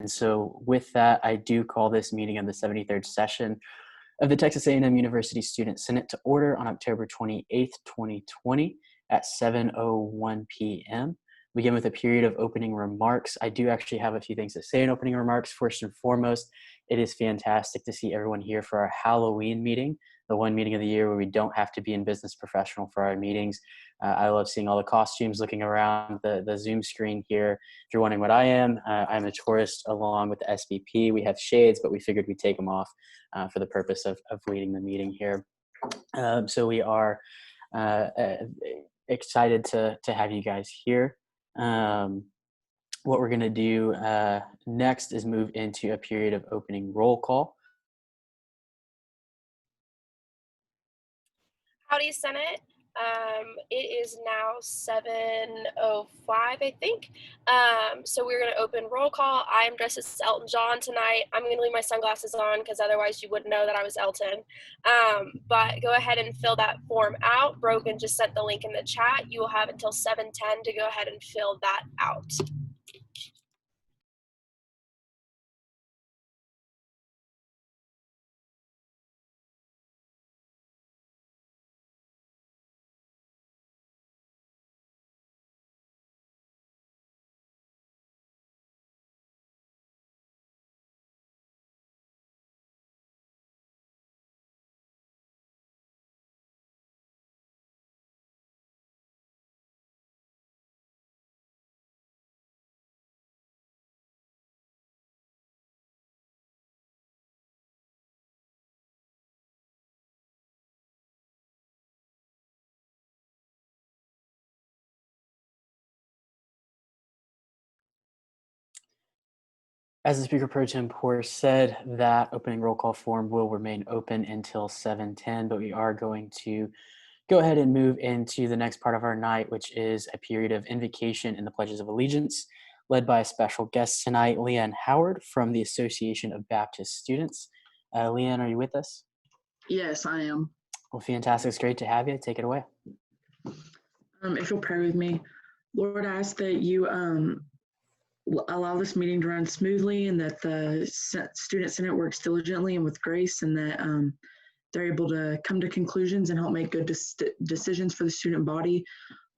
And so with that, I do call this meeting of the 73rd session of the Texas A&M University Student Senate to order on October 28th, 2020 at 7:01 p.m. We begin with a period of opening remarks. I do actually have a few things to say in opening remarks. First and foremost, it is fantastic to see everyone here for our Halloween meeting, the one meeting of the year where we don't have to be in business professional for our meetings. I love seeing all the costumes looking around the Zoom screen here. If you're wondering what I am, I'm a tourist along with the SVP. We have shades, but we figured we'd take them off for the purpose of leading the meeting here. So we are excited to have you guys here. What we're going to do next is move into a period of opening roll call. Howdy, Senate. It is now 7:05, I think. So we're going to open roll call. I'm dressed as Elton John tonight. I'm going to leave my sunglasses on because otherwise you wouldn't know that I was Elton. But go ahead and fill that form out. Brogan just sent the link in the chat. You will have until 7:10 to go ahead and fill that out. As the Speaker Pro Tempore said, that opening roll call form will remain open until 7:10, but we are going to go ahead and move into the next part of our night, which is a period of invocation and the pledges of allegiance, led by a special guest tonight, Leanne Howard from the Association of Baptist Students. Leanne, are you with us? Yes, I am. Well, fantastic. It's great to have you. Take it away. If you'll pray with me, Lord, I ask that you allow this meeting to run smoothly and that the Student Senate works diligently and with grace, and that they're able to come to conclusions and help make good decisions for the student body.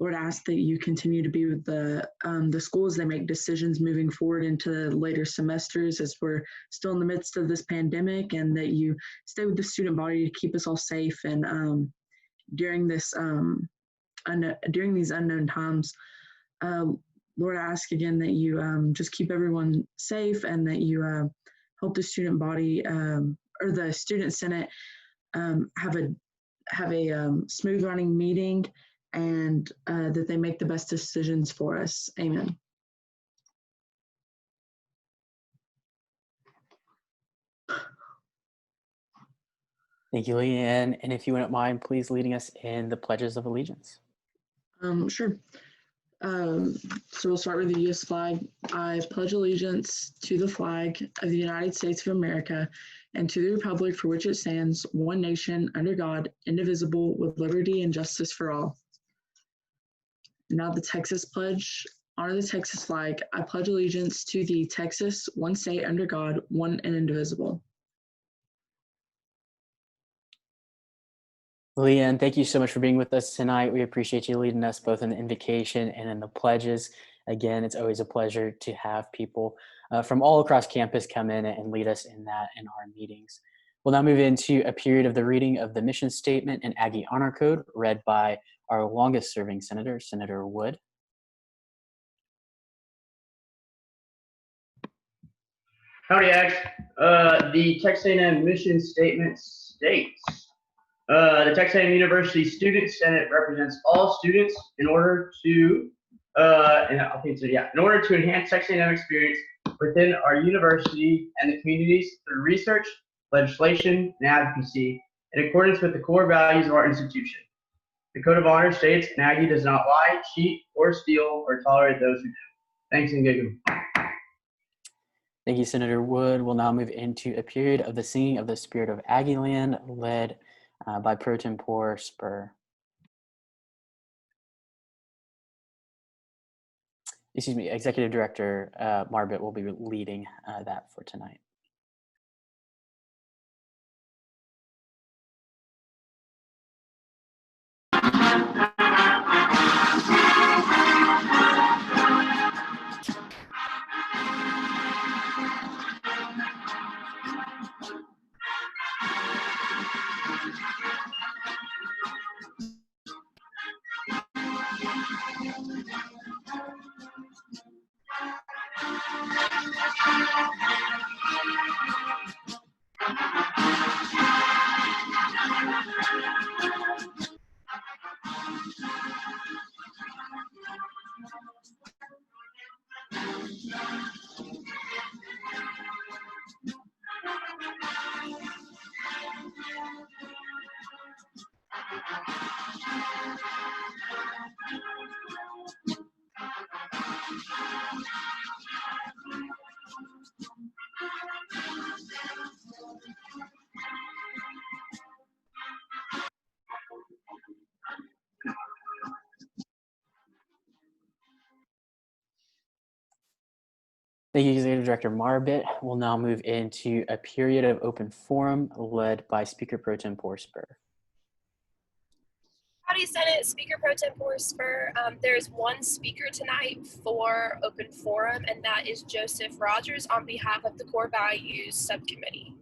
Lord, I ask that you continue to be with the school as they make decisions moving forward into later semesters as we're still in the midst of this pandemic, and that you stay with the student body to keep us all safe. And during this during these unknown times, Lord, I ask again that you just keep everyone safe, and that you help the student body or the Student Senate have a smooth running meeting, and that they make the best decisions for us. Amen. Thank you, Leanne. And if you wouldn't mind, please leading us in the pledges of allegiance. Sure. So we'll start with the U.S. flag. I pledge allegiance to the flag of the United States of America and to the republic for which it stands, one nation, under God, indivisible, with liberty and justice for all. Now the Texas pledge. Honor the Texas flag. I pledge allegiance to the Texas, one state under God, one and indivisible. Leanne, thank you so much for being with us tonight. We appreciate you leading us both in the invocation and in the pledges. Again, it's always a pleasure to have people from all across campus come in and lead us in that in our meetings. We'll now move into a period of the reading of the mission statement and Aggie Honor Code, read by our longest serving senator, Senator Wood. Howdy, Ags. The Texas A&M mission statement states, the Texas A&M University Student Senate represents all students in order to, in order to enhance Texas A&M experience within our university and the communities through research, legislation, and advocacy in accordance with the core values of our institution. The Code of Honor states, Aggie does not lie, cheat, or steal, or tolerate those who do. Thanks and good. Thank you, Senator Wood. We'll now move into a period of the singing of the Spirit of Aggie Land, led by Pro Tempore Spur. Executive Director Marbit will be leading that for tonight. Thank you, Executive Director Marbit. We'll now move into a period of open forum led by Speaker Pro Tempore Spur. Howdy, Senate. Speaker Pro Tempore Spur. There's one speaker tonight for open forum, and that is Joseph Rogers on behalf of the Core Values Subcommittee.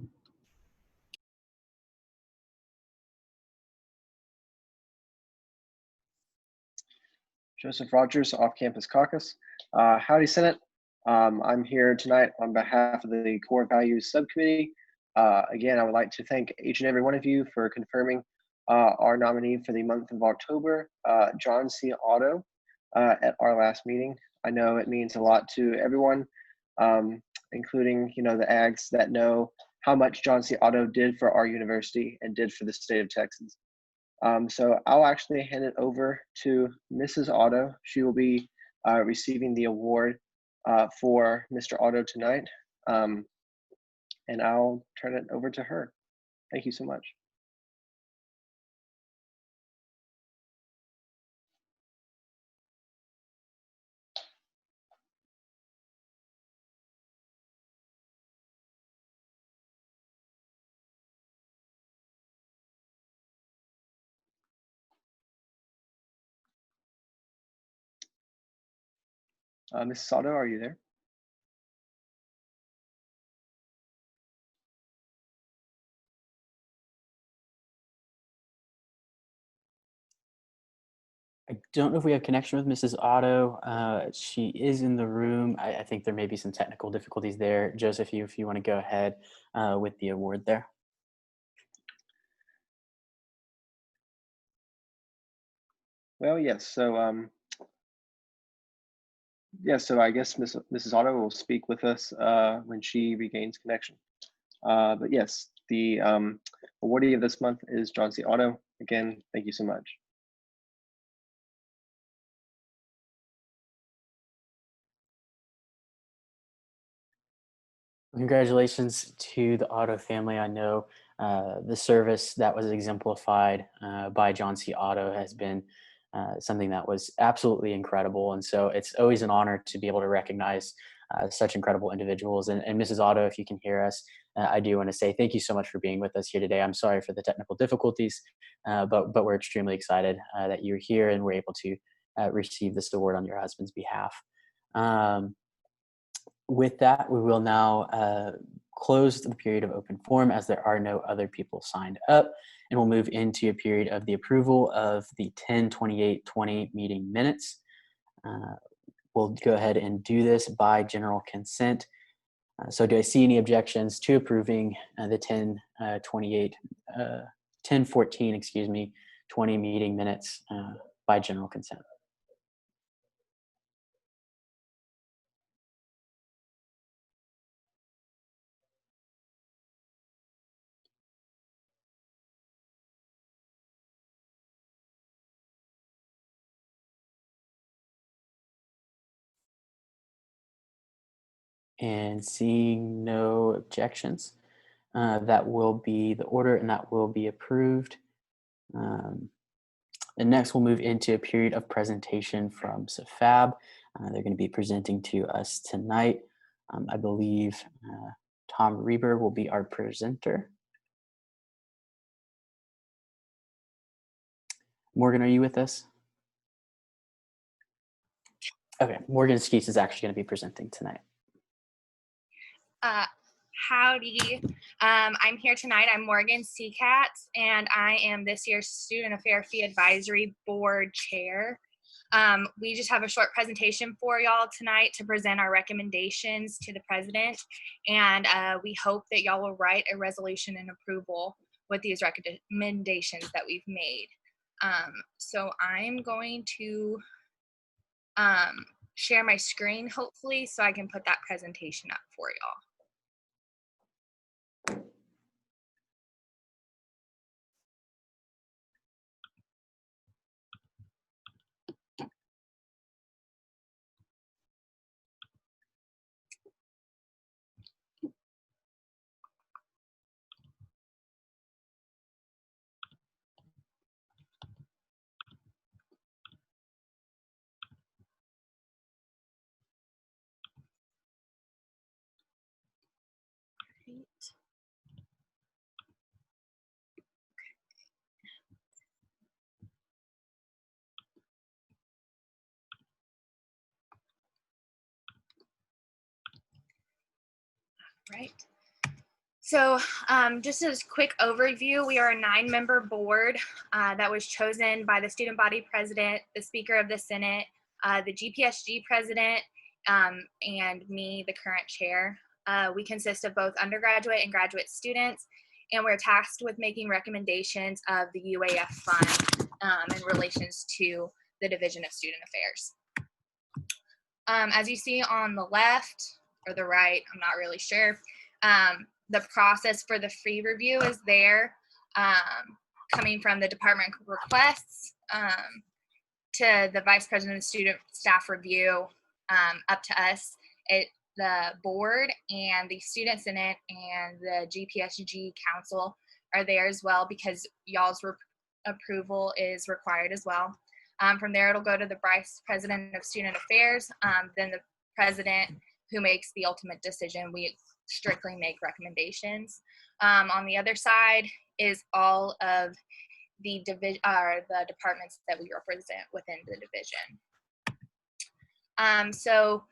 Joseph Rogers, Off-Campus Caucus. Howdy, Senate. I'm here tonight on behalf of the Core Values Subcommittee. Again, I would like to thank each and every one of you for confirming our nominee for the month of October, John C. Otto, at our last meeting. I know it means a lot to everyone, including the Ags that know how much John C. Otto did for our university and did for the state of Texas. So I'll actually hand it over to Mrs. Otto. She will be receiving the award for Mr. Otto tonight, and I'll turn it over to her. Thank you so much. Mrs. Otto, are you there? I don't know if we have connection with Mrs. Otto. She is in the room. I think there may be some technical difficulties there. Joseph, if you want to go ahead with the award there. Well, yes. So so I guess Mrs. Otto will speak with us when she regains connection. But yes, the awardee of this month is John C. Otto. Again, thank you so much. Congratulations to the Otto family. I know the service that was exemplified by John C. Otto has been something that was absolutely incredible. And so it's always an honor to be able to recognize such incredible individuals. And Mrs. Otto, if you can hear us, I do want to say thank you so much for being with us here today. I'm sorry for the technical difficulties, but we're extremely excited that you're here and we're able to receive this award on your husband's behalf. With that, we will now close the period of open forum as there are no other people signed up, and we'll move into a period of the approval of the 10/28/20 meeting minutes. We'll go ahead and do this by general consent. So do I see any objections to approving the 10/14, 20 meeting minutes by general consent? And seeing no objections, that will be the order and that will be approved. And next we'll move into a period of presentation from SAFAB. They're going to be presenting to us tonight. I believe Tom Reber will be our presenter. Morgan, are you with us? Okay, Morgan Skeets is actually going to be presenting tonight. Howdy. I'm here tonight. I'm Morgan Seacatz, and I am this year's Student Affairs Fee Advisory Board Chair. We just have a short presentation for y'all tonight to present our recommendations to the president, and we hope that y'all will write a resolution in approval with these recommendations that we've made. So I'm going to share my screen, hopefully, so I can put that presentation up for y'all. Right. So just as a quick overview, we are a 9-member board that was chosen by the student body president, the speaker of the Senate, the GPSG president, and me, the current chair. We consist of both undergraduate and graduate students, and we're tasked with making recommendations of the UAF fund in relations to the Division of Student Affairs. As you see on the left or the right, I'm not really sure, the process for the fee review is there, coming from the department requests to the vice president of student staff review, up to us at the board, and the student senate and the GPSG council are there as well, because y'all's approval is required as well. From there, it'll go to the vice president of student affairs, then the president, who makes the ultimate decision. We strictly make recommendations. On the other side is all of the departments that we represent within the division. So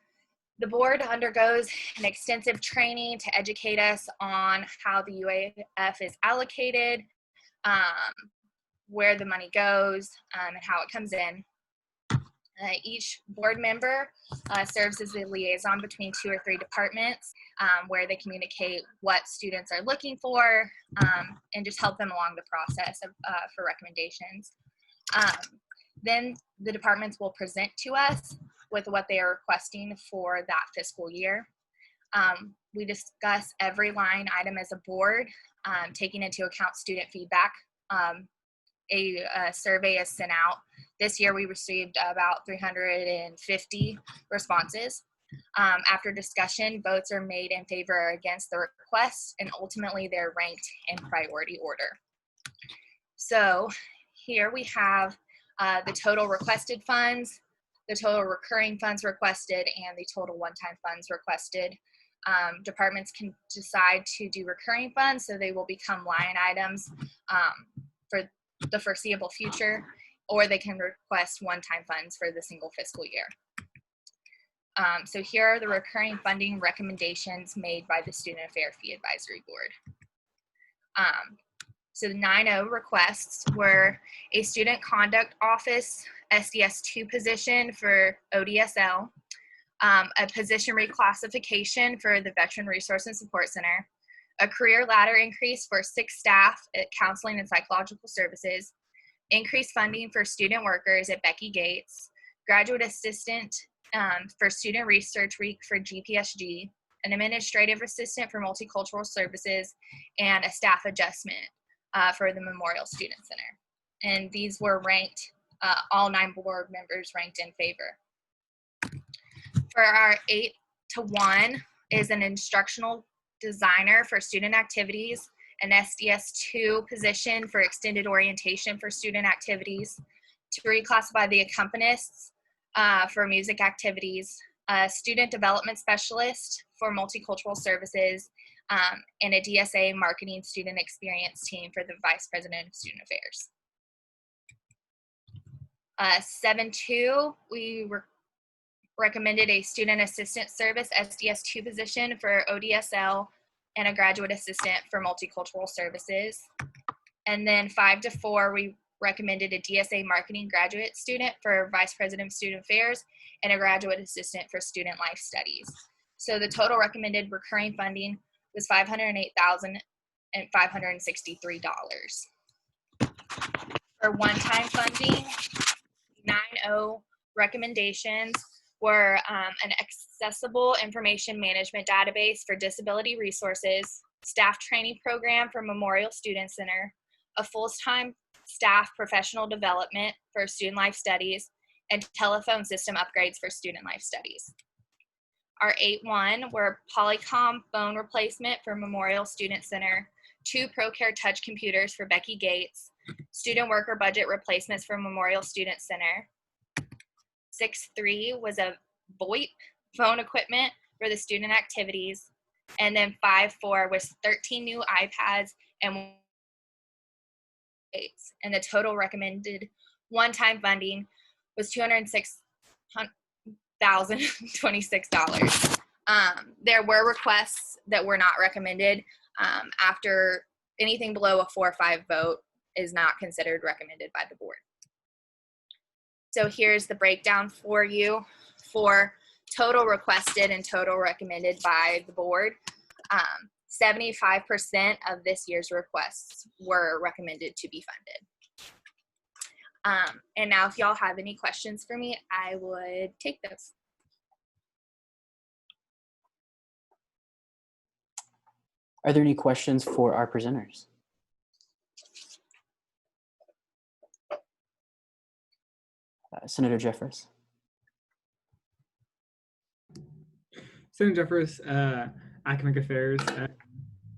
the board undergoes an extensive training to educate us on how the UAF is allocated, where the money goes, and how it comes in. Each board member serves as a liaison between 2 or 3 departments, where they communicate what students are looking for, and just help them along the process for recommendations. Then the departments will present to us with what they are requesting for that fiscal year. We discuss every line item as a board, taking into account student feedback. A survey is sent out. This year we received about 350 responses. After discussion, votes are made in favor or against the request, and ultimately they're ranked in priority order. So here we have the total requested funds, the total recurring funds requested, and the total one-time funds requested. Departments can decide to do recurring funds, so they will become line items for the foreseeable future, or they can request one-time funds for the single fiscal year. So here are the recurring funding recommendations made by the Student Affairs Fee Advisory Board. So the 9-0 requests were a Student Conduct Office SDS2 position for ODSL, a position reclassification for the Veteran Resource and Support Center, a career ladder increase for 6 staff at Counseling and Psychological Services, increased funding for student workers at Becky Gates, graduate assistant for Student Research Week for GPSG, an administrative assistant for Multicultural Services, and a staff adjustment for the Memorial Student Center. And these were ranked, all 9 board members ranked in favor. For our 8-1 is an instructional designer for student activities, an SDS2 position for extended orientation for student activities, to reclassify the accompanists for music activities, a student development specialist for multicultural services, and a DSA marketing student experience team for the vice president of student affairs. 7.2, we recommended a student assistant service SDS2 position for ODSL and a graduate assistant for multicultural services. And then 5-4, we recommended a DSA marketing graduate student for vice president of student affairs and a graduate assistant for student life studies. So the total recommended recurring funding was $508,563. For one-time funding, 9.0 recommendations were an accessible information management database for disability resources, staff training program for Memorial Student Center, a full-time staff professional development for student life studies, and telephone system upgrades for student life studies. Our 8.1 were Polycom phone replacement for Memorial Student Center, 2 ProCare touch computers for Becky Gates, student worker budget replacements for Memorial Student Center. 6.3 was a VoIP phone equipment for the student activities. And then 5.4 was 13 new iPads and the total recommended one-time funding was $206,026. There were requests that were not recommended. After anything below a 4 or 5 vote is not considered recommended by the board. So here's the breakdown for you for total requested and total recommended by the board. 75% of this year's requests were recommended to be funded. And now if y'all have any questions for me, I would take those. Are there any questions for our presenters? Senator Jeffers. Senator Jeffers, Academic Affairs.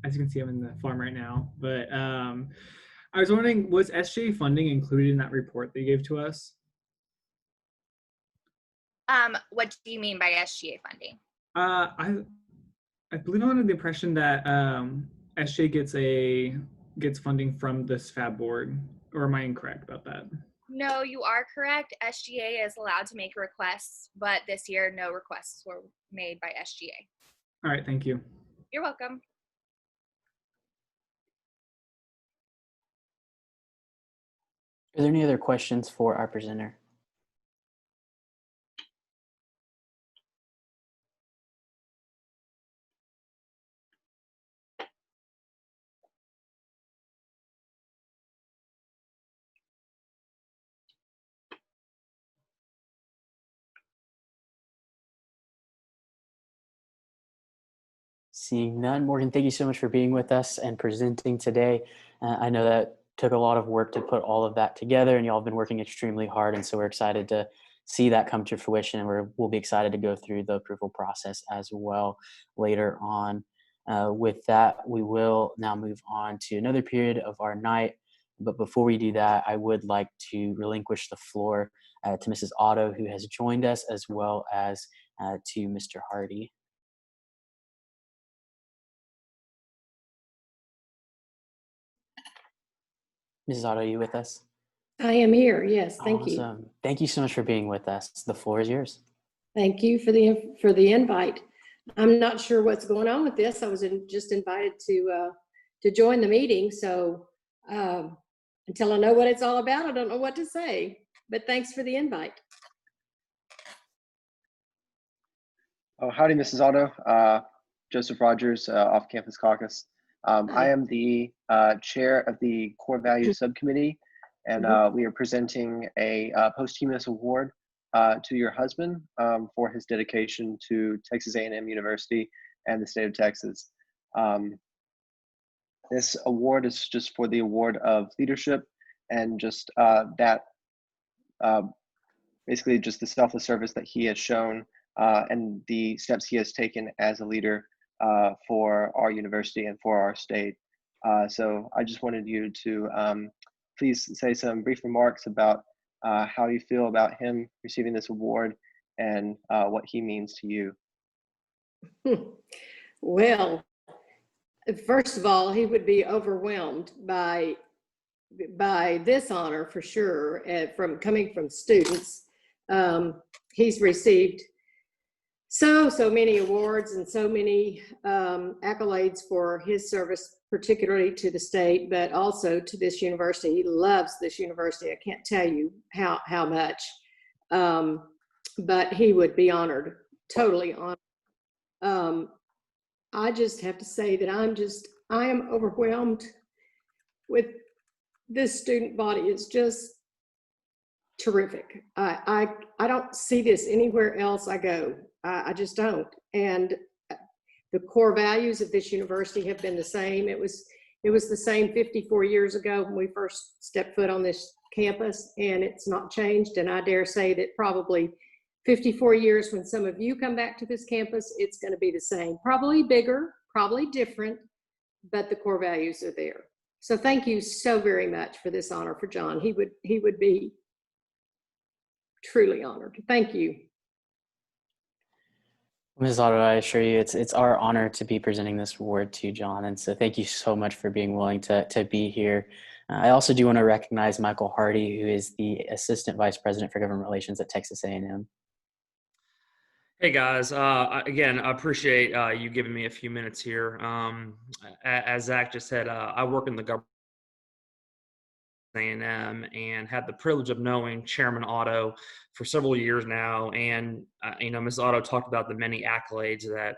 As you can see, I'm in the form right now. But I was wondering, was SGA funding included in that report they gave to us? What do you mean by SGA funding? I believe I'm under the impression that SGA gets funding from the SFAB board, or am I incorrect about that? No, you are correct. SGA is allowed to make requests, but this year no requests were made by SGA. All right, thank you. You're welcome. Are there any other questions for our presenter? Seeing none, Morgan, thank you so much for being with us and presenting today. I know that took a lot of work to put all of that together, and y'all have been working extremely hard, and so we're excited to see that come to fruition, and we'll be excited to go through the approval process as well later on. With that, we will now move on to another period of our night, but before we do that, I would like to relinquish the floor to Mrs. Otto, who has joined us, as well as to Mr. Hardy. Mrs. Otto, are you with us? I am here. Yes, thank you. Awesome. Thank you so much for being with us. The floor is yours. Thank you for the invite. I'm not sure what's going on with this. I was just invited to join the meeting, so until I know what it's all about, I don't know what to say. But thanks for the invite. Oh, howdy, Mrs. Otto. Joseph Rogers, Off-Campus Caucus. I am the chair of the Core Values Subcommittee, and we are presenting a posthumous award to your husband for his dedication to Texas A&M University and the state of Texas. This award is just for the award of leadership and just basically just the selfless service that he has shown and the steps he has taken as a leader for our university and for our state. So I just wanted you to please say some brief remarks about How do you feel about him receiving this award and what he means to you? Well, first of all, he would be overwhelmed by this honor for sure, from coming from students. He's received so many awards and so many accolades for his service, particularly to the state, but also to this university. He loves this university. I can't tell you how much, but he would be honored, totally honored. I just have to say that I am overwhelmed with this student body. Is just terrific. I don't see this anywhere else I go. I just don't. And the core values of this university have been the same. It was the same 54 years ago when we first stepped foot on this campus, and it's not changed. And I dare say that probably 54 years when some of you come back to this campus, it's going to be the same. Probably bigger, probably different, but the core values are there. So thank you so very much for this honor for John. He would be truly honored. Thank you. Ms. Otto, I assure you, it's our honor to be presenting this award to John, and so thank you so much for being willing to be here. I also do want to recognize Michael Hardy, who is the Assistant Vice President for Government Relations at Texas A&M. Hey guys, again, I appreciate you giving me a few minutes here. As Zach just said, I work in the government A&M and had the privilege of knowing Chairman Otto for several years now. And, Ms. Otto talked about the many accolades that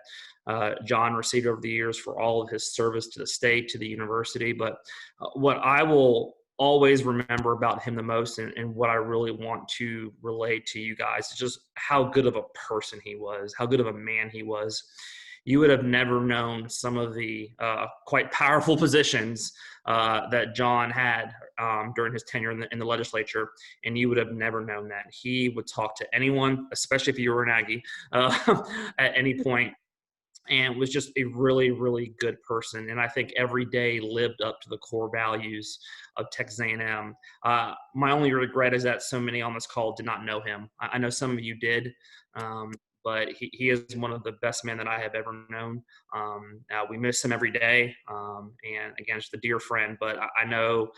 John received over the years for all of his service to the state, to the university. But what I will always remember about him the most, and what I really want to relate to you guys, is just how good of a person he was, how good of a man he was. You would have never known some of the quite powerful positions that John had during his tenure in the legislature, and you would have never known that. He would talk to anyone, especially if you were an Aggie, at any point, and was just a really, really good person. And I think every day lived up to the core values of Texas A&M. My only regret is that so many on this call did not know him. I know some of you did, but he is one of the best men that I have ever known. We miss him every day, and again, just a dear friend. But I know,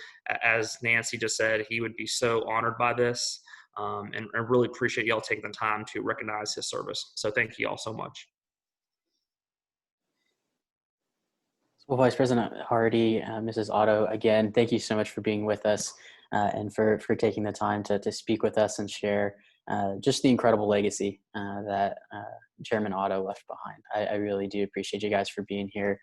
as Nancy just said, he would be so honored by this, and I really appreciate y'all taking the time to recognize his service. So thank you all so much. Well, Vice President Hardy, Mrs. Otto, again, thank you so much for being with us and for taking the time to speak with us and share just the incredible legacy that Chairman Otto left behind. I really do appreciate you guys for being here.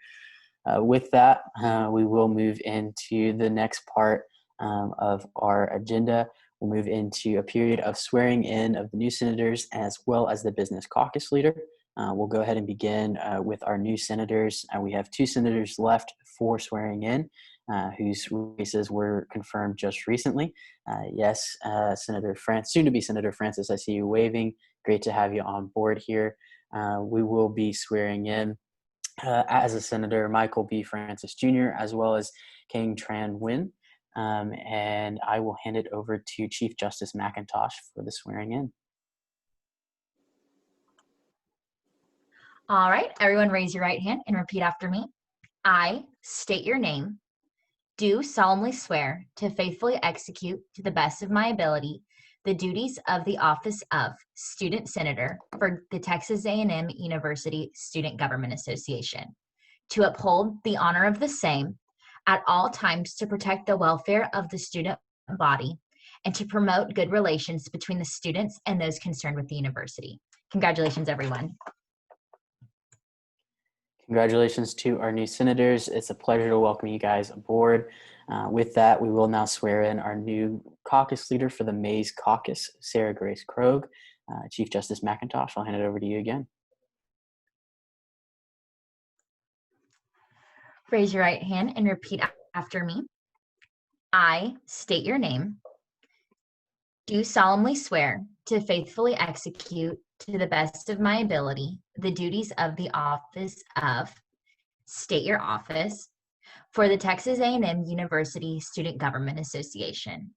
With that, we will move into the next part of our agenda. We'll move into a period of swearing in of the new senators as well as the business caucus leader. We'll go ahead and begin with our new senators. We have 2 senators left for swearing in, whose races were confirmed just recently. Yes, Senator soon-to-be Senator Francis, I see you waving. Great to have you on board here. We will be swearing in as a senator, Michael B. Francis Jr., as well as Kang Tran Nguyen. And I will hand it over to Chief Justice McIntosh for the swearing in. All right, everyone raise your right hand and repeat after me. I state your name, do solemnly swear to faithfully execute to the best of my ability the duties of the office of Student Senator for the Texas A&M University Student Government Association, to uphold the honor of the same at all times, to protect the welfare of the student body, and to promote good relations between the students and those concerned with the university. Congratulations, everyone. Congratulations to our new senators. It's a pleasure to welcome you guys aboard. With that, we will now swear in our new caucus leader for the Mays Caucus, Sarah Grace Krogh. Chief Justice McIntosh, I'll hand it over to you again. Raise your right hand and repeat after me. I state your name, do solemnly swear to faithfully execute to the best of my ability the duties of the office of, state your office, for the Texas A&M University Student Government Association,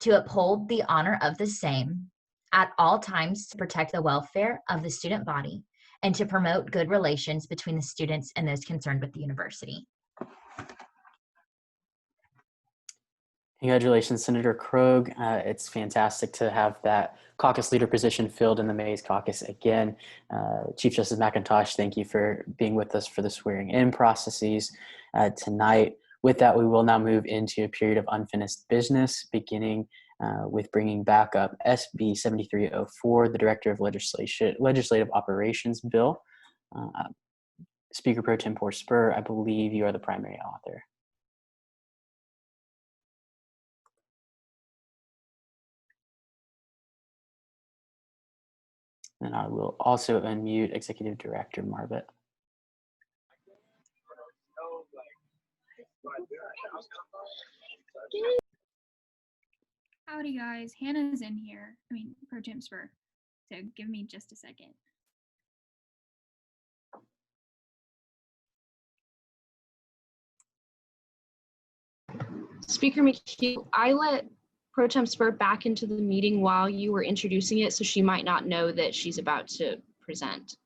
to uphold the honor of the same at all times, to protect the welfare of the student body, and to promote good relations between the students and those concerned with the university. Congratulations, Senator Krogh. It's fantastic to have that caucus leader position filled in the Mays caucus again. Chief Justice McIntosh, thank you for being with us for the swearing in processes tonight. With that, we will now move into a period of unfinished business, beginning with bringing back up SB 7304, the Director of Legislative Operations Bill. Speaker Pro Tempore Spur, I believe you are the primary author. And I will also unmute Executive Director Marvitt. Howdy guys, Hannah's in here. Pro Temp Spur. So give me just a second. Speaker McHugh, I let Pro Temp Spur back into the meeting while you were introducing it, so she might not know that she's about to present.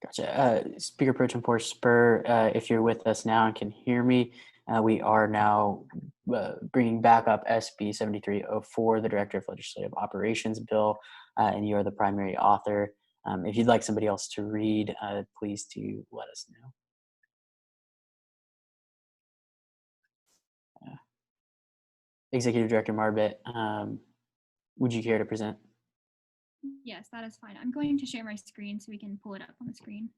Gotcha. Speaker Pro Tempore Spur, if you're with us now and can hear me, we are now bringing back up SB 7304, the Director of Legislative Operations Bill, and you are the primary author. If you'd like somebody else to read, please do let us know. Executive Director Marvitt, would you care to present? Yes, that is fine. I'm going to share my screen so we can pull it up on the screen.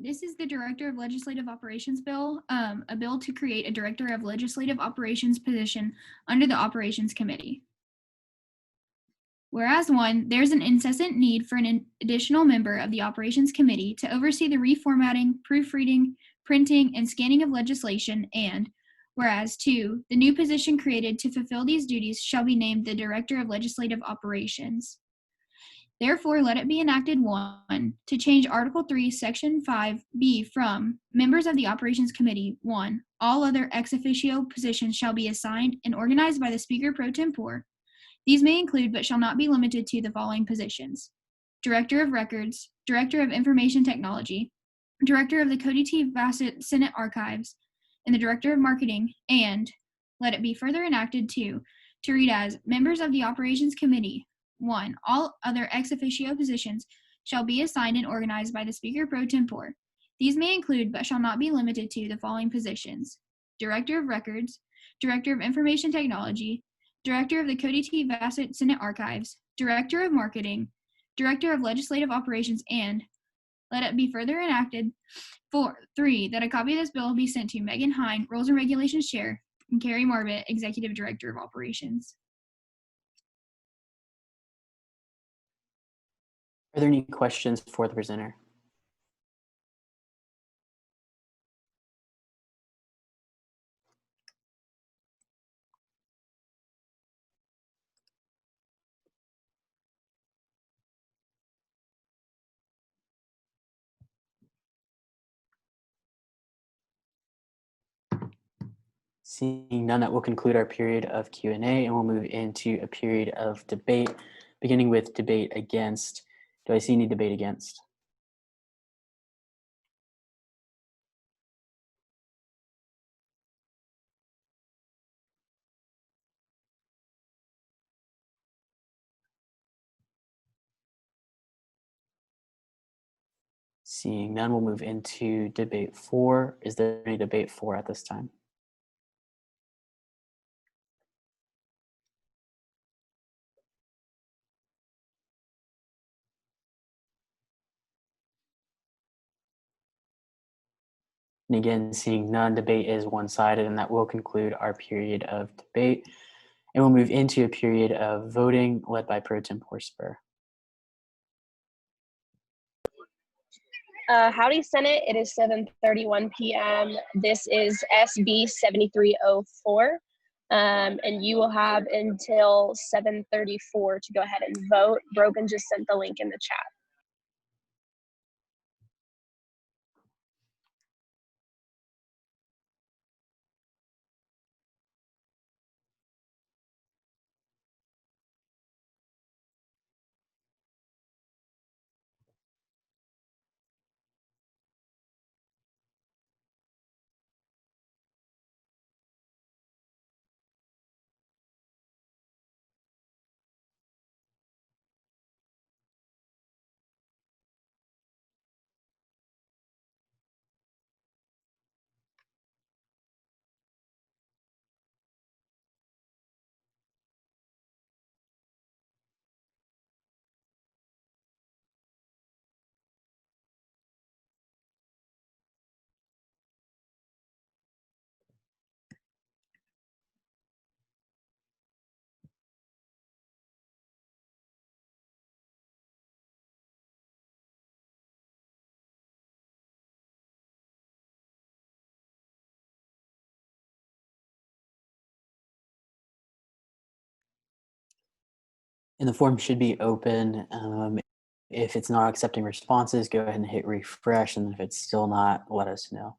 This is the Director of Legislative Operations Bill, a bill to create a Director of Legislative Operations position under the Operations Committee. Whereas one, there's an incessant need for an additional member of the Operations Committee to oversee the reformatting, proofreading, printing, and scanning of legislation, and whereas two, the new position created to fulfill these duties shall be named the Director of Legislative Operations. Therefore, let it be enacted 1, to change Article 3, Section 5B from members of the Operations Committee. 1, all other ex officio positions shall be assigned and organized by the Speaker Pro Tempore. These may include, but shall not be limited to, the following positions: Director of Records, Director of Information Technology, Director of the Cody T. Bassett Senate Archives, and the Director of Marketing. And let it be further enacted 2, to read as members of the Operations Committee. 1, all other ex officio positions shall be assigned and organized by the Speaker Pro Tempore. These may include, but shall not be limited to, the following positions: Director of Records, Director of Information Technology, Director of the Cody T. Bassett Senate Archives, Director of Marketing, Director of Legislative Operations. And let it be further enacted 3, that a copy of this bill be sent to Megan Hine, Rules and Regulations Chair, and Carrie Marvitt, Executive Director of Operations. Are there any questions for the presenter? Seeing none, that will conclude our period of Q&A, and we'll move into a period of debate, beginning with debate against. Do I see any debate against? Seeing none, we'll move into debate 4. Is there any debate 4 at this time? And again, seeing none, debate is one-sided, and that will conclude our period of debate. And we'll move into a period of voting led by Pro Tempore Spur. Howdy Senate, it is 7:31 p.m. This is SB 7304, and you will have until 7:34 to go ahead and vote. Brogan just sent the link in the chat. And the form should be open. If it's not accepting responses, go ahead and hit refresh. And if it's still not, let us know.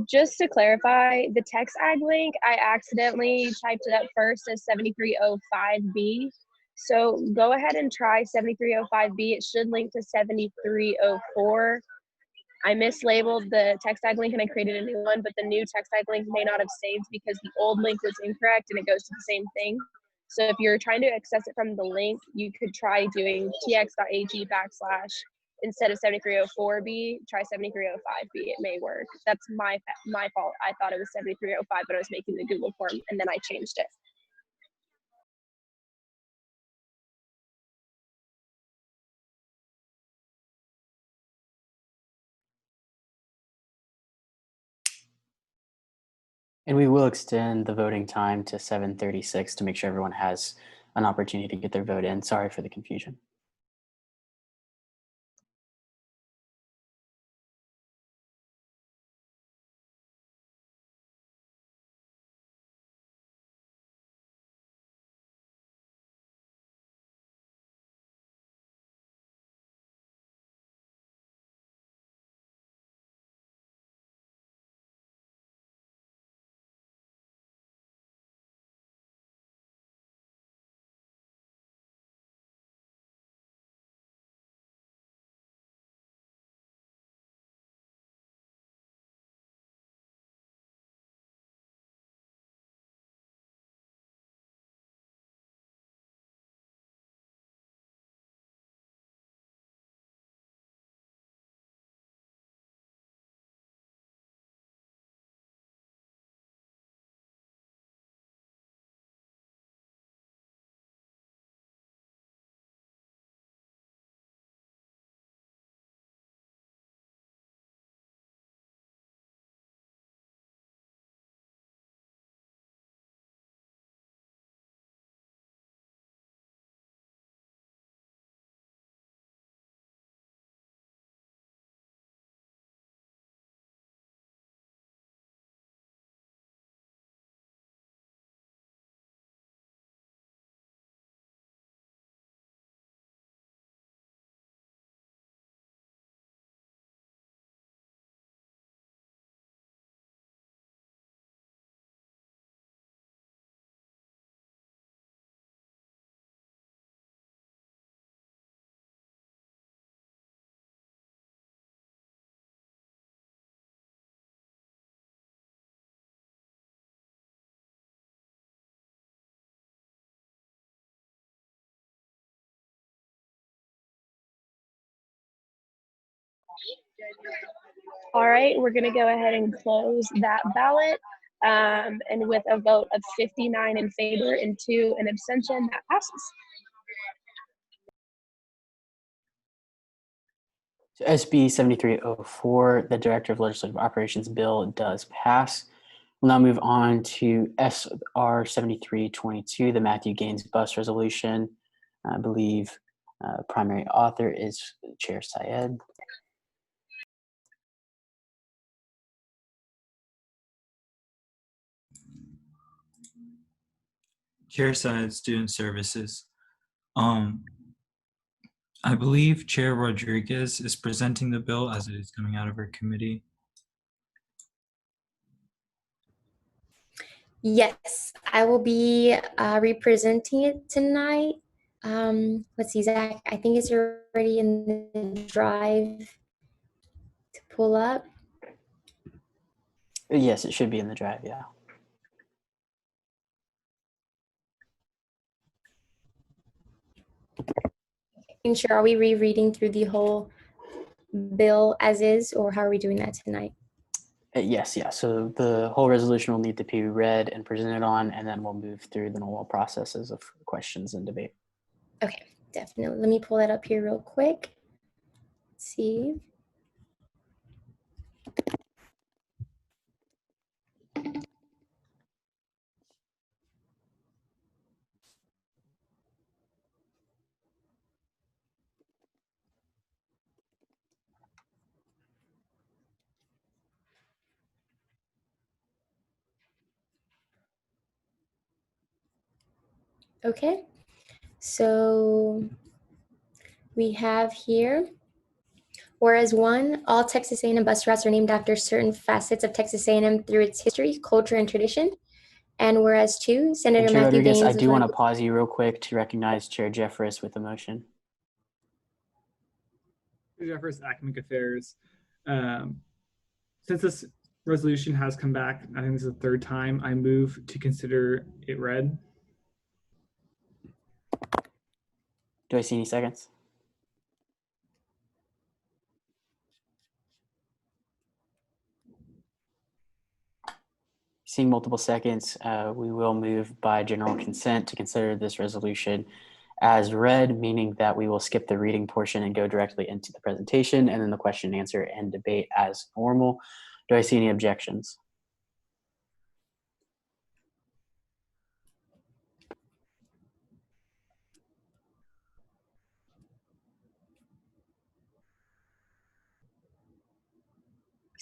Just to clarify, the text ag link, I accidentally typed it up first as 7305B. So go ahead and try 7305B. It should link to 7304. I mislabeled the text tag link and I created a new one, but the new text tag link may not have saved because the old link was incorrect and it goes to the same thing. So if you're trying to access it from the link, you could try doing tx.ag / instead of 7304B, try 7305B. It may work. That's my fault. I thought it was 7305, but I was making the Google form and then I changed it. And we will extend the voting time to 7:36 to make sure everyone has an opportunity to get their vote in. Sorry for the confusion. All right, we're going to go ahead and close that ballot. And with a vote of 59 in favor and 2 in abstention, that passes. So SB 7304, the Director of Legislative Operations bill, does pass. We'll now move on to SR 7322, the Matthew Gaines bus resolution. I believe primary author is Chair Syed. Chair Syed, Student Services. I believe Chair Rodriguez is presenting the bill as it is coming out of her committee. Yes, I will be representing it tonight. Let's see, Zach, I think it's already in the drive to pull up. Yes, it should be in the drive, yeah. Sure, are we rereading through the whole bill as is, or how are we doing that tonight? Yes, yeah. So the whole resolution will need to be read and presented on, and then we'll move through the normal processes of questions and debate. Okay, definitely. Let me pull that up here real quick. Let's see. Okay, so we have here, whereas one, all Texas A&M bus routes are named after certain facets of Texas A&M through its history, culture, and tradition. And whereas two, Senator Chair Matthew Rodriguez, Gaines I do want to pause you real quick to recognize Chair Jeffress with a motion. Chair Jeffress, Academic Affairs. Since this resolution has come back, I think this is the third time, I move to consider it read. Do I see any seconds? Seeing multiple seconds, we will move by general consent to consider this resolution as read, meaning that we will skip the reading portion and go directly into the presentation and then the question, answer, and debate as normal. Do I see any objections?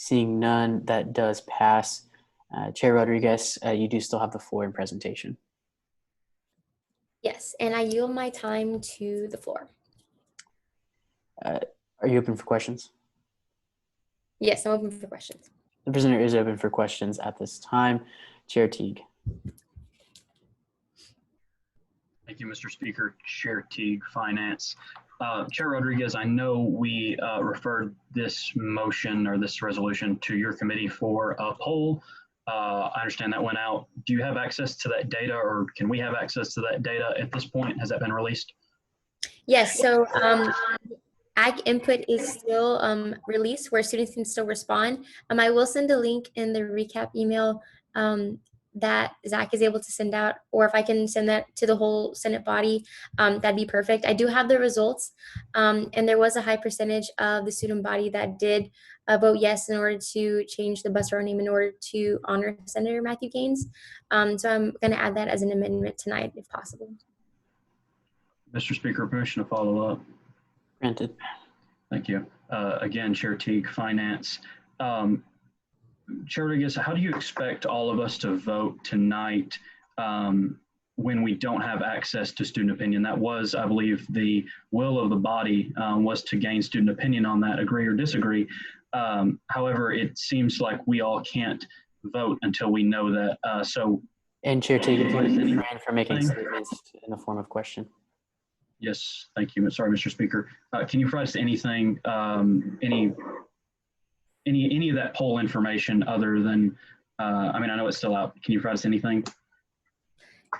Seeing none, that does pass. Chair Rodriguez, you do still have the floor in presentation. Yes, and I yield my time to the floor. Are you open for questions? Yes, I'm open for questions. The presenter is open for questions at this time. Chair Teague. Thank you, Mr. Speaker. Chair Teague, Finance. Chair Rodriguez, I know we referred this motion or this resolution to your committee for a poll. I understand that went out. Do you have access to that data, or can we have access to that data at this point? Has that been released? Yes, so Ag input is still released where students can still respond. I will send a link in the recap email that Zach is able to send out, or if I can send that to the whole Senate body, that'd be perfect. I do have the results, and there was a high percentage of the student body that did vote yes in order to change the bus route name in order to honor Senator Matthew Gaines. So I'm going to add that as an amendment tonight, if possible. Mr. Speaker, permission to follow up. Granted. Thank you. Again, Chair Teague, Finance. Chair Rodriguez, how do you expect all of us to vote tonight when we don't have access to student opinion? That was, I believe, the will of the body was to gain student opinion on that, agree or disagree. However, it seems like we all can't vote until we know that. And Chair Teague, if you refrain from making statements in the form of question. Yes, thank you. Sorry, Mr. Speaker. Can you provide us anything, any of that poll information other than, I mean, I know it's still out. Can you provide us anything?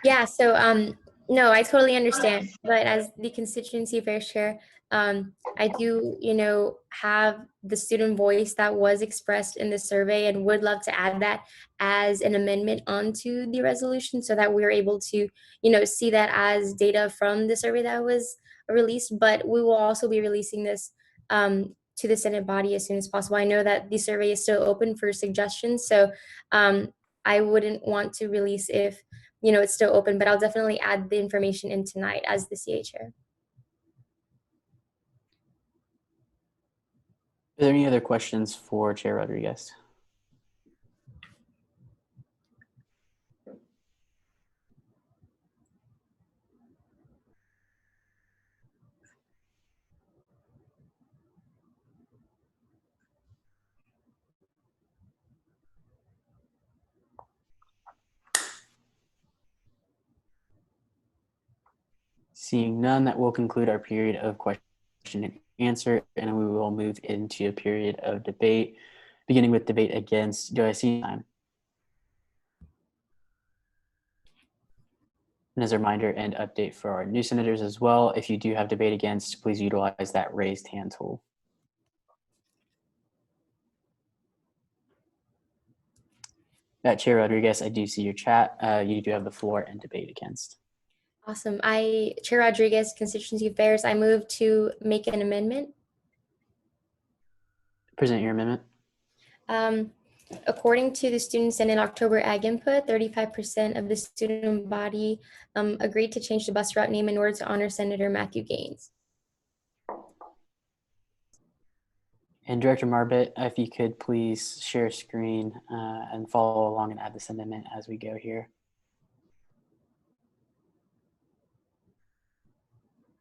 Yeah, so no, I totally understand. But as the constituency affairs chair, I do, have the student voice that was expressed in the survey and would love to add that as an amendment onto the resolution so that we're able to, see that as data from the survey that was released. But we will also be releasing this to the Senate body as soon as possible. I know that the survey is still open for suggestions, so I wouldn't want to release if it's still open, but I'll definitely add the information in tonight as the CA chair. Are there any other questions for Chair Rodriguez? Seeing none, that will conclude our period of question and answer, and we will move into a period of debate, beginning with debate against. Do I see time? And as a reminder and update for our new senators as well, if you do have debate against, please utilize that raised hand tool. Chair Rodriguez, I do see your chat. You do have the floor and debate against. Awesome. Chair Rodriguez, Constituency Affairs, I move to make an amendment. Present your amendment. According to the Student Senate October Ag Input, 35% of the student body agreed to change the bus route name in order to honor Senator Matthew Gaines. And Director Marbut, if you could please share screen and follow along and add this amendment as we go here.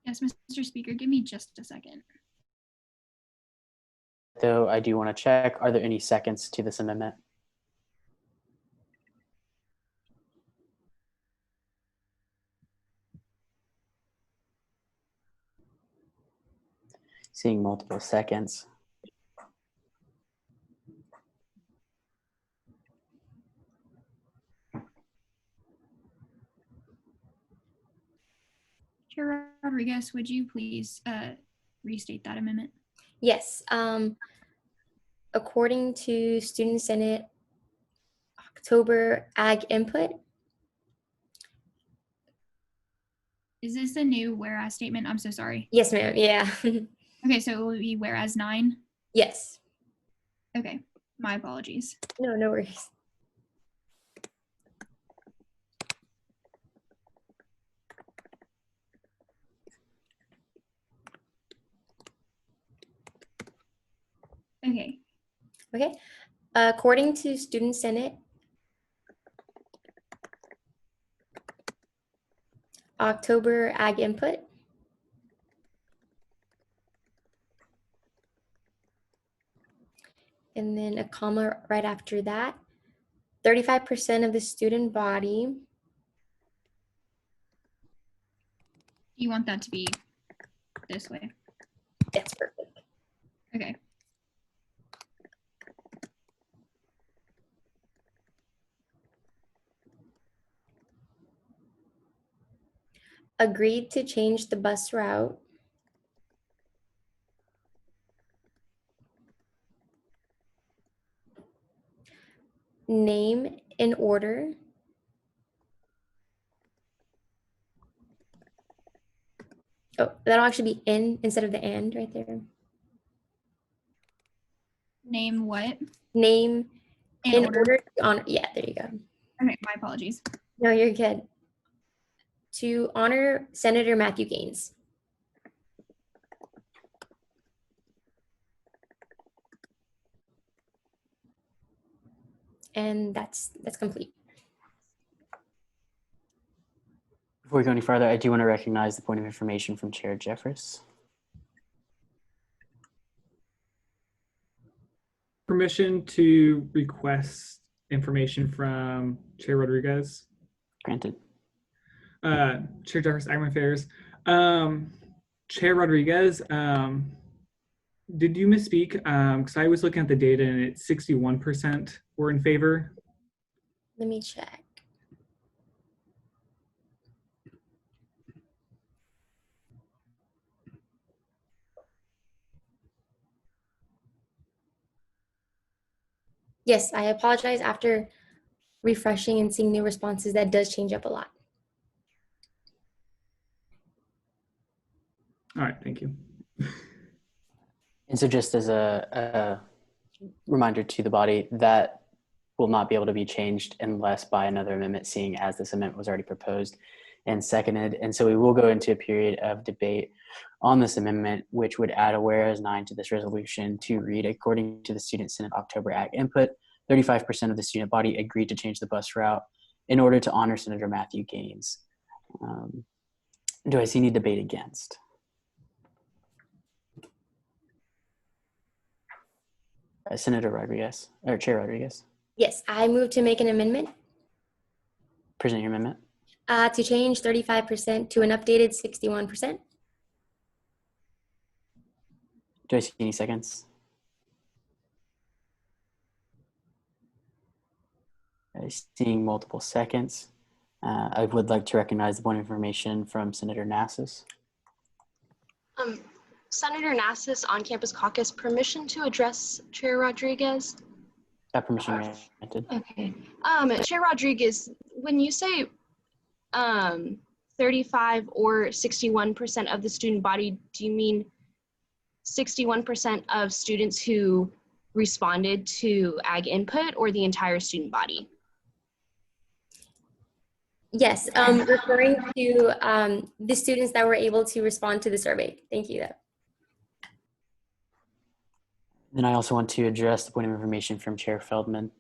Yes, Mr. Speaker, give me just a second. Though I do want to check, are there any seconds to this amendment? Seeing multiple seconds. Chair Rodriguez, would you please restate that amendment? Yes. According to Student Senate October Ag Input. Is this a new whereas statement? I'm so sorry. Yes, ma'am. Yeah. Okay, so it will be whereas 9? Yes. Okay, my apologies. No worries. Okay. Okay. According to Student Senate October Ag Input. And then a comma right after that. 35% of the student body. Do you want that to be this way? That's perfect. Okay. Agreed to change the bus route. Name in order. Oh, that'll actually be in instead of the and right there. Name what? Name In order to honor. Yeah, there you go. Okay, my apologies. No, you're good. To honor Senator Matthew Gaines. And that's complete. Before we go any further, I do want to recognize the point of information from Chair Jeffress. Permission to request information from Chair Rodriguez. Granted. Chair Jeffress, Agma Affairs. Chair Rodriguez, did you misspeak? Because I was looking at the data and it's 61% were in favor. Let me check. Yes, I apologize. After refreshing and seeing new responses, that does change up a lot. All right, thank you. And so just as a reminder to the body, that will not be able to be changed unless by another amendment, seeing as this amendment was already proposed and seconded. And so we will go into a period of debate on this amendment, which would add a whereas 9 to this resolution to read, according to the Student Senate October Ag Input, 35% of the student body agreed to change the bus route in order to honor Senator Matthew Gaines. Do I see any debate against? Senator Rodriguez, or Chair Rodriguez. Yes, I move to make an amendment. Present your amendment. To change 35% to an updated 61%. Do I see any seconds? Seeing multiple seconds. I would like to recognize the point of information from Senator Nassis. Senator Nassis, on-campus caucus, permission to address Chair Rodriguez? Permission granted. Okay. Chair Rodriguez, when you say 35 or 61% of the student body, do you mean 61% of students who responded to ag input or the entire student body? Yes, referring to the students that were able to respond to the survey. Thank you. Then I also want to address the point of information from Chair Feldman.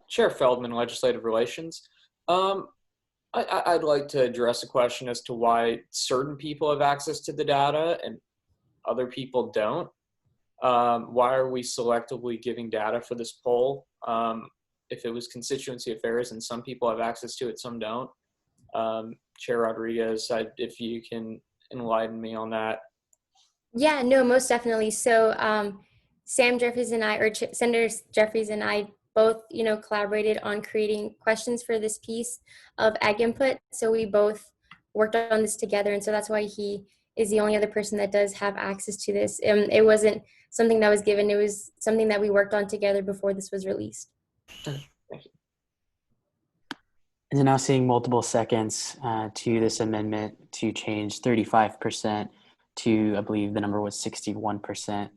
Chair Feldman, Legislative Relations. I'd like to address a question as to why certain people have access to the data and other people don't. Why are we selectively giving data for this poll? If it was constituency affairs and some people have access to it, some don't. Chair Rodriguez, if you can enlighten me on that. Yeah, no, most definitely. So Sam Jeffries and I, or Senator Jeffries and I, both, collaborated on creating questions for this piece of ag input. So we both worked on this together. And so that's why he is the only other person that does have access to this. It wasn't something that was given. It was something that we worked on together before this was released. Thank you. And now seeing multiple seconds to this amendment to change 35% to, I believe the number was 61%.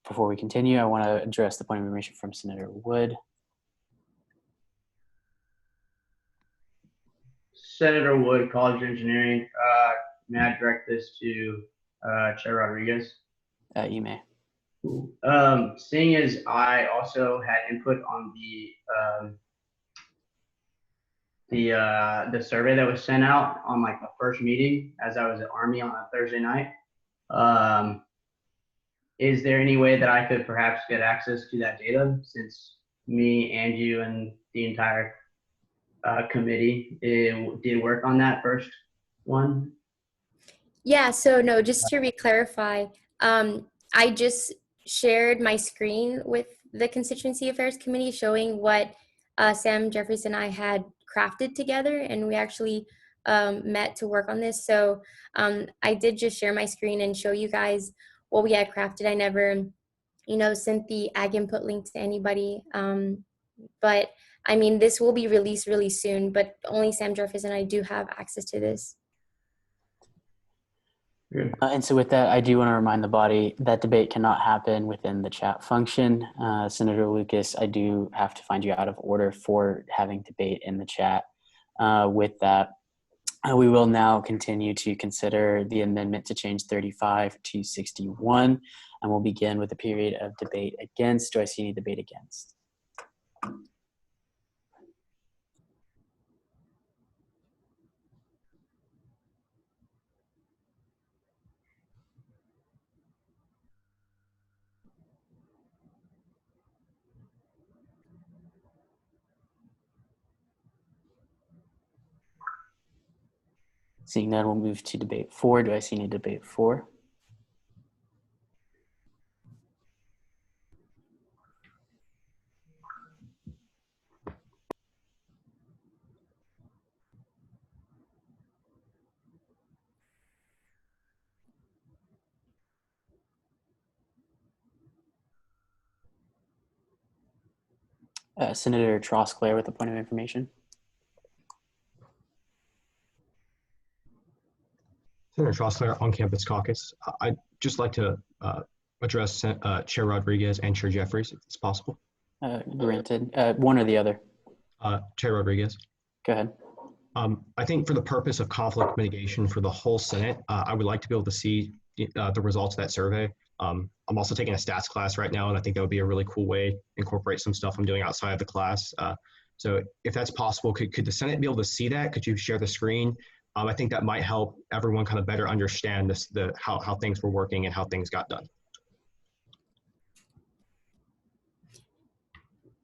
Before we continue, I want to address the point of information from Senator Wood. Senator Wood, College of Engineering. May I direct this to Chair Rodriguez? You may. Seeing as I also had input on the survey that was sent out on like the first meeting as I was at Army on a Thursday night, is there any way that I could perhaps get access to that data, since me and you and the entire committee did work on that first one? Yeah, so no, just to re-clarify, I just shared my screen with the Constituency Affairs Committee showing what Sam Jeffries and I had crafted together, and we actually met to work on this. So I did just share my screen and show you guys what we had crafted. I never, sent the ag input link to anybody. But I mean, this will be released really soon, but only Sam Jeffries and I do have access to this. And so with that, I do want to remind the body that debate cannot happen within the chat function. Senator Lucas, I do have to find you out of order for having debate in the chat. With that, we will now continue to consider the amendment to change 35 to 61, and we'll begin with a period of debate against. Do I see any debate against? Seeing none, we'll move to debate 4. Do I see any debate 4? Senator Trosclair with a point of information. Senator Trosclair, on-campus caucus. I'd just like to address Chair Rodriguez and Chair Jeffries, if it's possible. Granted. One or the other. Chair Rodriguez. Go ahead. I think for the purpose of conflict mitigation for the whole Senate, I would like to be able to see the results of that survey. I'm also taking a stats class right now, and I think that would be a really cool way to incorporate some stuff I'm doing outside of the class. So if that's possible, could the Senate be able to see that? Could you share the screen? I think that might help everyone kind of better understand how things were working and how things got done.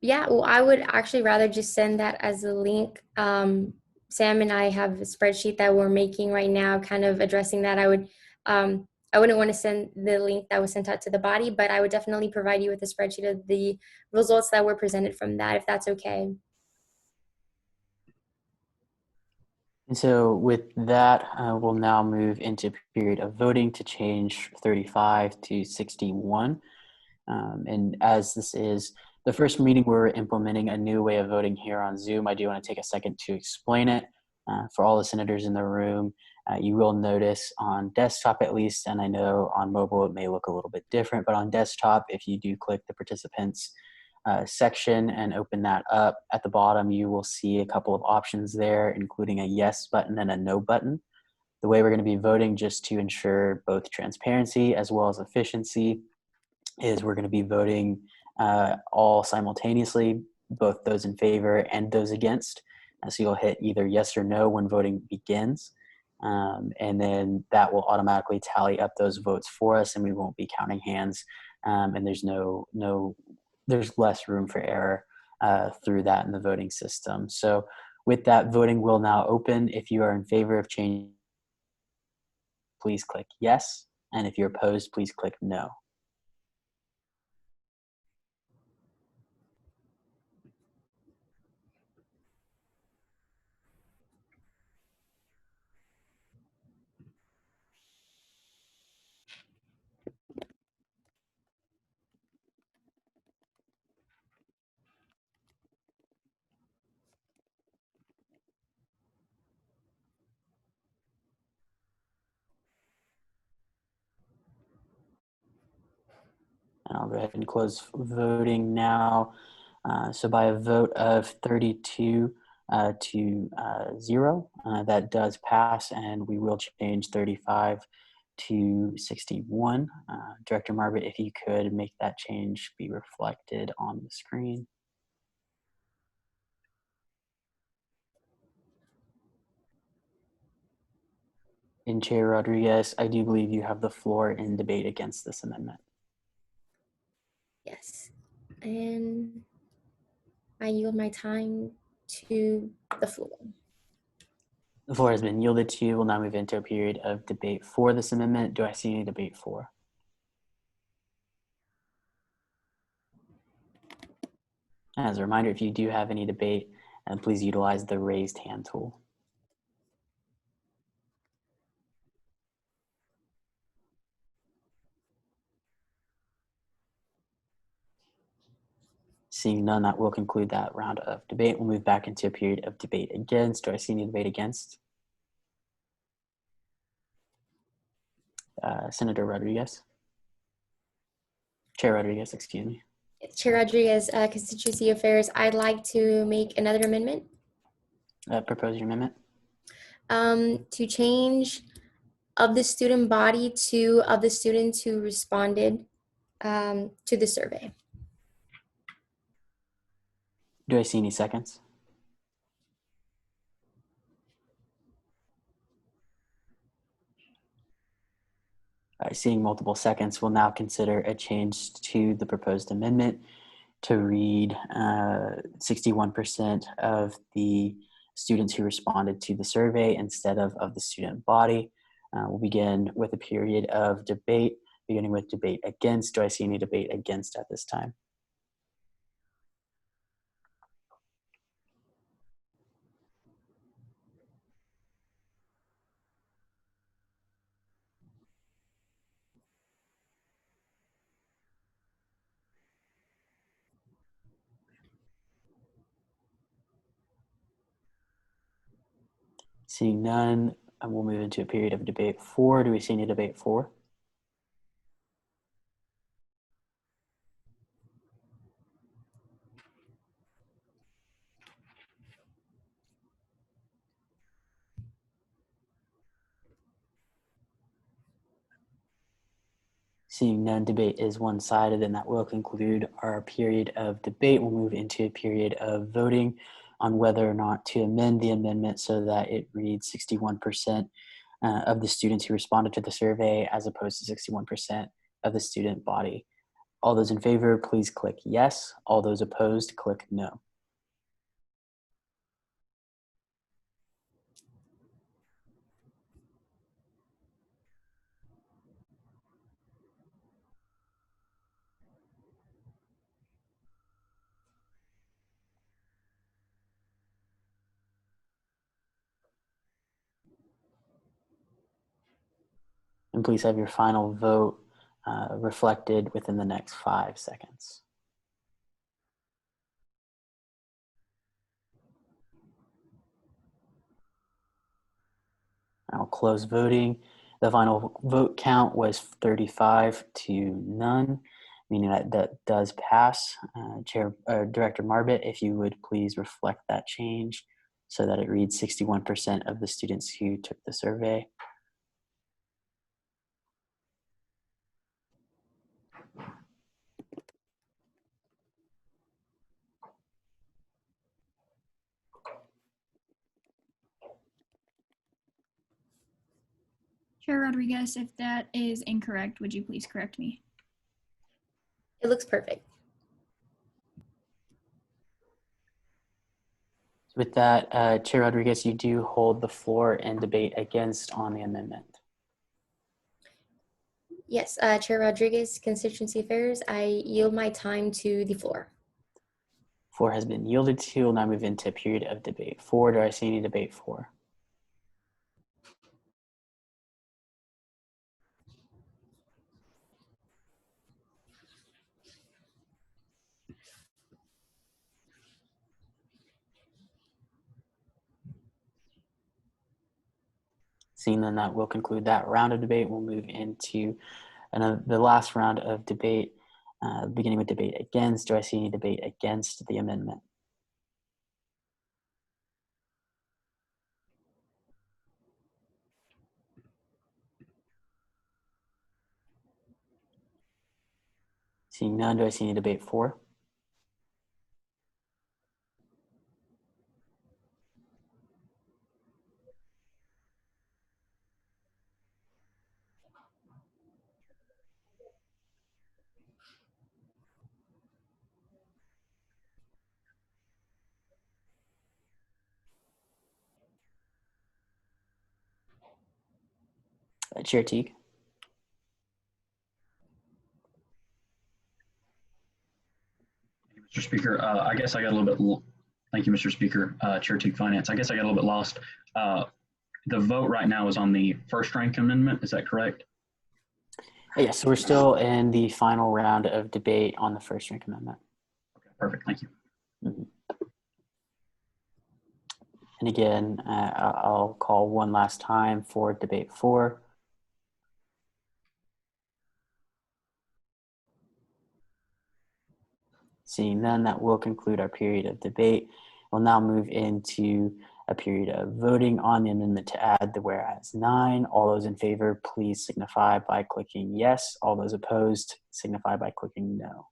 Yeah, well, I would actually rather just send that as a link. Sam and I have a spreadsheet that we're making right now, kind of addressing that. I wouldn't want to send the link that was sent out to the body, but I would definitely provide you with a spreadsheet of the results that were presented from that, if that's okay. And so with that, we'll now move into a period of voting to change 35 to 61. And as this is the first meeting we're implementing a new way of voting here on Zoom, I do want to take a second to explain it. For all the senators in the room, you will notice on desktop at least, and I know on mobile it may look a little bit different, but on desktop, if you do click the participants section and open that up, at the bottom you will see a couple of options there, including a yes button and a no button. The way we're going to be voting, just to ensure both transparency as well as efficiency, is we're going to be voting all simultaneously, both those in favor and those against. So you'll hit either yes or no when voting begins. And then that will automatically tally up those votes for us, and we won't be counting hands. And there's there's less room for error through that in the voting system. So with that, voting will now open. If you are in favor of change, please click yes. And if you're opposed, please click no. And I'll go ahead and close voting now. So by a vote of 32 to 0, that does pass, and we will change 35 to 61. Director Margaret, if you could make that change be reflected on the screen. And Chair Rodriguez, I do believe you have the floor in debate against this amendment. Yes. And I yield my time to the floor. The floor has been yielded to you. We'll now move into a period of debate for this amendment. Do I see any debate for? As a reminder, if you do have any debate, please utilize the raised hand tool. Seeing none, that will conclude that round of debate. We'll move back into a period of debate against. Do I see any debate against? Senator Rodriguez? Chair Rodriguez, excuse me. Chair Rodriguez, Constituency Affairs, I'd like to make another amendment. Propose your amendment. To change of the student body to of the students who responded to the survey. Do I see any seconds? Seeing multiple seconds, we'll now consider a change to the proposed amendment to read 61% of the students who responded to the survey instead of the student body. We'll begin with a period of debate, beginning with debate against. Do I see any debate against at this time? Seeing none, we'll move into a period of debate for. Do we see any debate for? Seeing none, debate is one-sided, and that will conclude our period of debate. We'll move into a period of voting on whether or not to amend the amendment so that it reads 61% of the students who responded to the survey as opposed to 61% of the student body. All those in favor, please click yes. All those opposed, click no. And please have your final vote reflected within the next 5 seconds. I'll close voting. The final vote count was 35 to none, meaning that does pass. Director Marbit, if you would please reflect that change so that it reads 61% of the students who took the survey. Chair Rodriguez, if that is incorrect, would you please correct me? It looks perfect. With that, Chair Rodriguez, you do hold the floor and debate against on the amendment. Yes, Chair Rodriguez, Constituency Affairs, I yield my time to the floor. Floor has been yielded to. We'll now move into a period of debate. 4, do I see any debate 4? Seeing then that will conclude that round of debate. We'll move into the last round of debate, beginning with debate against. Do I see any debate against the amendment? Seeing none, do I see any debate 4? Chair Teague. Mr. Speaker, I guess I got a little bit, thank you, Mr. Speaker, Chair Teague Finance. I guess I got a little bit lost. The vote right now is on the first rank amendment, is that correct? Yes, so we're still in the final round of debate on the first rank amendment. Okay, perfect, thank you. Mm-hmm. And again, I'll call one last time for debate 4. Seeing none, that will conclude our period of debate. We'll now move into a period of voting on the amendment to add the whereas 9. All those in favor, please signify by clicking yes. All those opposed, signify by clicking no.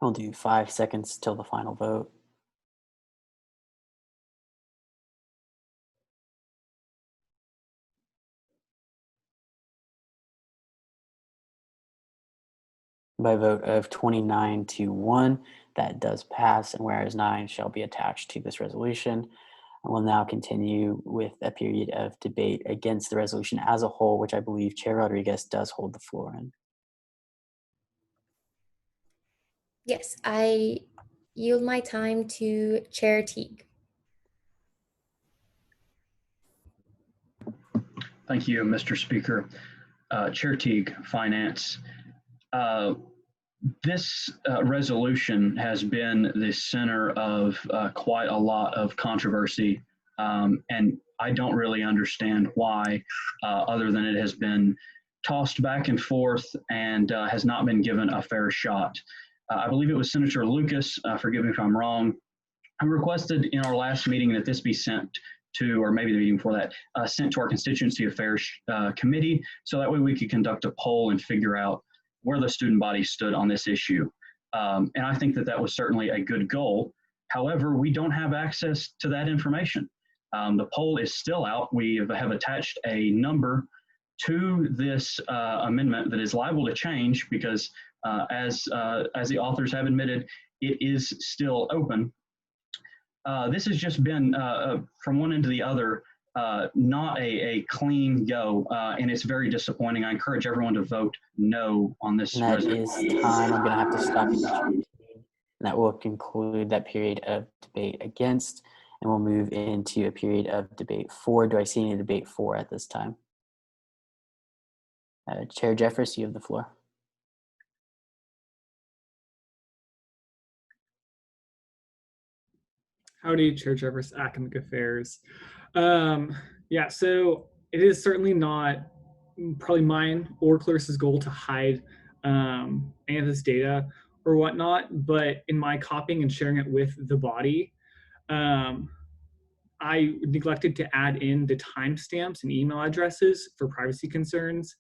We'll do 5 seconds till the final vote. By a vote of 29 to 1, that does pass, and whereas 9 shall be attached to this resolution. And we'll now continue with a period of debate against the resolution as a whole, which I believe Chair Rodriguez does hold the floor in. Yes, I yield my time to Chair Teague. Thank you, Mr. Speaker. Chair Teague, Finance. This resolution has been the center of quite a lot of controversy, and I don't really understand why, other than it has been tossed back and forth and has not been given a fair shot. I believe it was Senator Lucas, forgive me if I'm wrong, who requested in our last meeting that this be sent to, or maybe the meeting before that, sent to our constituency affairs committee, so that way we could conduct a poll and figure out where the student body stood on this issue. And I think that that was certainly a good goal. However, we don't have access to that information. The poll is still out. We have attached a number to this amendment that is liable to change because as the authors have admitted, it is still open. This has just been, from one end to the other, not a clean go, and it's very disappointing. I encourage everyone to vote no on this And that resolution. is time. I'm going to have to stop you. And that will conclude that period of debate against, and we'll move into a period of debate for. Do I see any debate for at this time? Chair Jeffress, you have the floor. Howdy, Chair Jeffress, Academic Affairs. Yeah, so it is certainly not probably mine or Clarissa's goal to hide any of this data or whatnot, but in my copying and sharing it with the body, I neglected to add in the timestamps and email addresses for privacy concerns.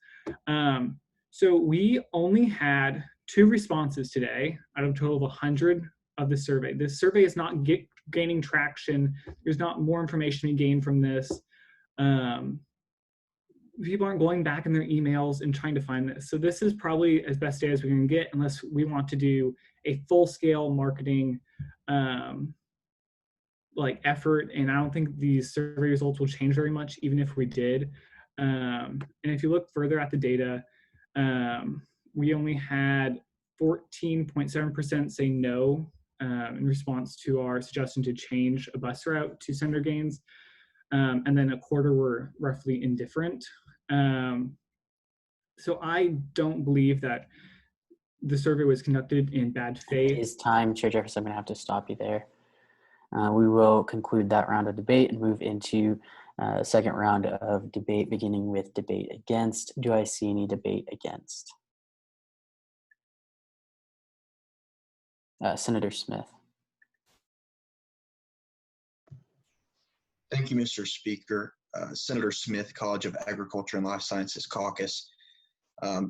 So we only had 2 responses today out of a total of 100 of the survey. This survey is not gaining traction. There's not more information to gain from this. People aren't going back in their emails and trying to find this. So this is probably as best data as we can get unless we want to do a full-scale marketing like effort, and I don't think these survey results will change very much even if we did. And if you look further at the data, we only had 14.7% say no in response to our suggestion to change a bus route to Senator Gaines, and then a quarter were roughly indifferent. So I don't believe that the survey was conducted in bad faith. It is time, Chair Jefferson. I'm going to have to stop you there. We will conclude that round of debate and move into a second round of debate, beginning with debate against. Do I see any debate against? Senator Smith. Thank you, Mr. Speaker. Senator Smith, College of Agriculture and Life Sciences Caucus.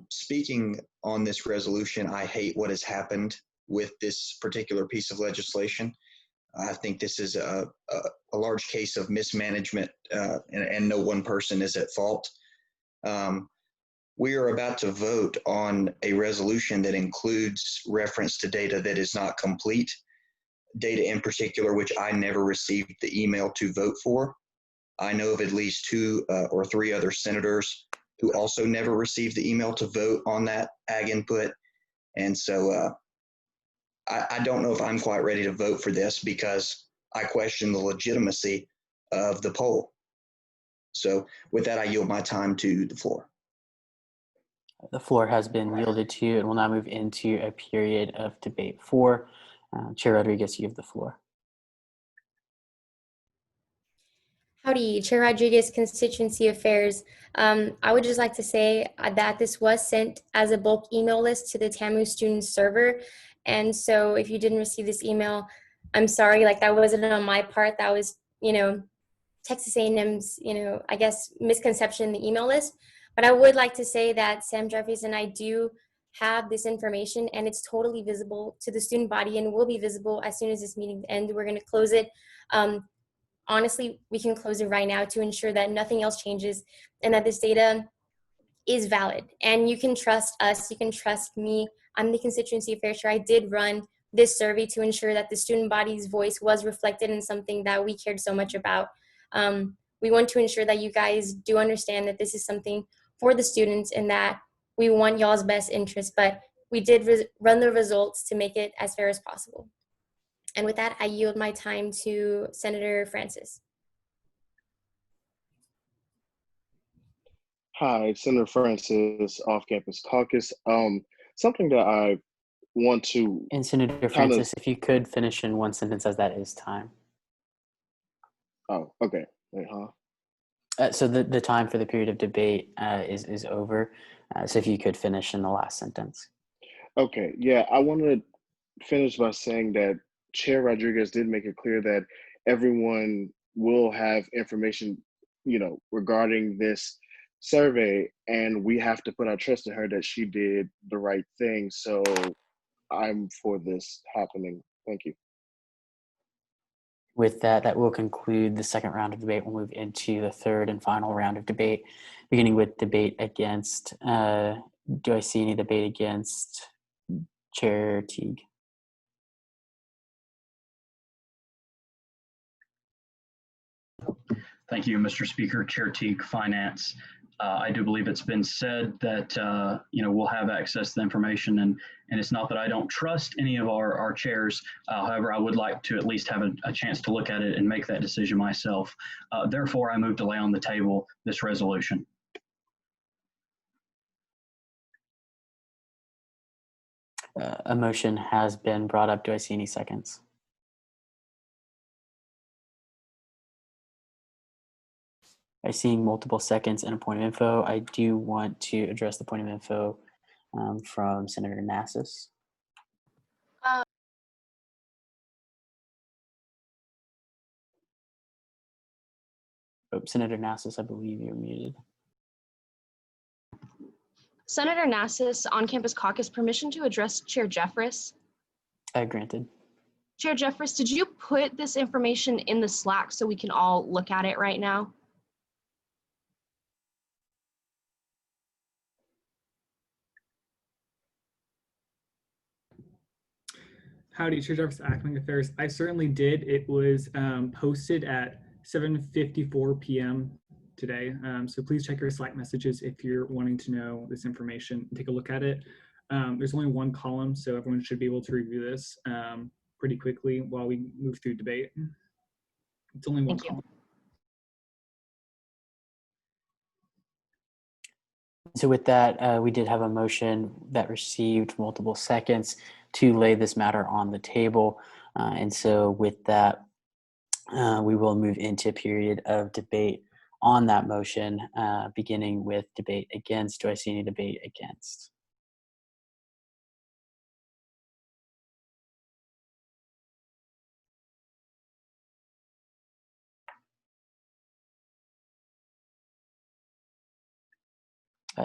Speaking on this resolution, I hate what has happened with this particular piece of legislation. I think this is a large case of mismanagement, and no one person is at fault. We are about to vote on a resolution that includes reference to data that is not complete, data in particular which I never received the email to vote for. I know of at least 2 or 3 other senators who also never received the email to vote on that ag input. And so I don't know if I'm quite ready to vote for this because I question the legitimacy of the poll. So with that, I yield my time to the floor. The floor has been yielded to you, and we'll now move into a period of debate for. Chair Rodriguez, you have the floor. Howdy, Chair Rodriguez, Constituency Affairs. I would just like to say that this was sent as a bulk email list to the TAMU student server. And so if you didn't receive this email, I'm sorry, like that wasn't on my part. That was, Texas A&M's, I guess, misconception in the email list. But I would like to say that Sam Jeffries and I do have this information, and it's totally visible to the student body and will be visible as soon as this meeting ends. We're going to close it. Honestly, we can close it right now to ensure that nothing else changes and that this data is valid. And you can trust us, you can trust me. I'm the Constituency Affairs Chair. I did run this survey to ensure that the student body's voice was reflected in something that we cared so much about. We want to ensure that you guys do understand that this is something for the students and that we want y'all's best interest, but we did run the results to make it as fair as possible. And with that, I yield my time to Senator Francis. Hi, Senator Francis, Off-Campus Caucus. Something that I want to And Senator Francis, if you could finish in one sentence, as that is time. Oh, okay. Wait, huh? So the time for the period of debate is over. So if you could finish in the last sentence. Okay, yeah, I want to finish by saying that Chair Rodriguez did make it clear that everyone will have information, regarding this survey, and we have to put our trust in her that she did the right thing. So I'm for this happening. Thank you. With that, that will conclude the second round of debate. We'll move into the third and final round of debate, beginning with debate against, do I see any debate against Chair Teague? Thank you, Mr. Speaker. Chair Teague, Finance. I do believe it's been said that we'll have access to the information, and it's not that I don't trust any of our chairs. However, I would like to at least have a chance to look at it and make that decision myself. Therefore, I move to lay on the table this resolution. A motion has been brought up. Do I see any seconds? By seeing multiple seconds and a point of info, I do want to address the point of info from Senator Nassis. Senator Nassis, I believe you're muted. Senator Nassis, on-campus caucus, permission to address Chair Jeffress. Granted. Chair Jeffress, did you put this information in the Slack so we can all look at it right now? Howdy, Chair Jeffress, Academic Affairs. I certainly did. It was posted at 7:54 p.m. today. So please check your Slack messages if you're wanting to know this information and take a look at it. There's only one column, so everyone should be able to review this pretty quickly while we move through debate. It's only one column. So with that, we did have a motion that received multiple seconds to lay this matter on the table. And so with that, we will move into a period of debate on that motion, beginning with debate against. Do I see any debate against?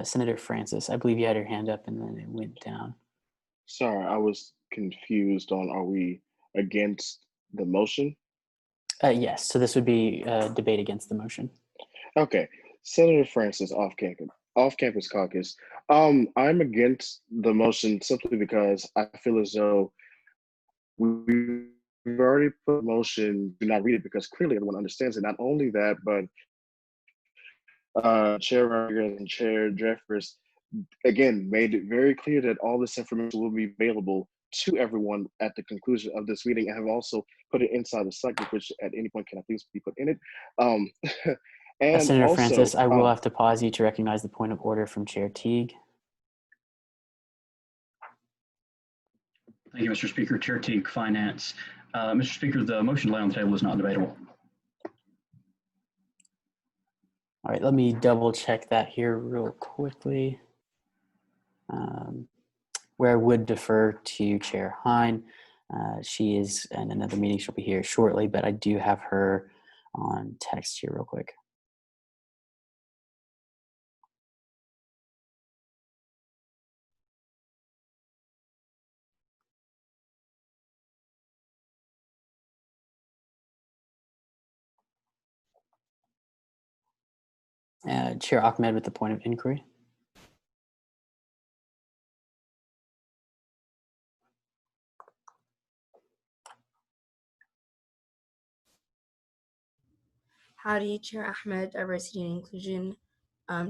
Senator Francis, I believe you had your hand up and then it went down. Sorry, I was confused on, are we against the motion? Yes, so this would be debate against the motion. Okay, Senator Francis, off-campus caucus. I'm against the motion simply because I feel as though we've already put a motion, do not read it, because clearly everyone understands it. Not only that, but Chair Rodriguez and Chair Jeffress, again, made it very clear that all this information will be available to everyone at the conclusion of this meeting, and have also put it inside the Slack, which at any point can at least be put in it. And Senator also, Francis, I will have to pause you to recognize the point of order from Chair Teague. Thank you, Mr. Speaker. Chair Teague, Finance. Mr. Speaker, the motion to lay on the table is not debatable. All right, let me double check that here real quickly. Where I would defer to Chair Hine. She is in another meeting. She'll be here shortly, but I do have her on text here real quick. Chair Ahmed with the point of inquiry. Howdy, Chair Ahmed, Diversity and Inclusion.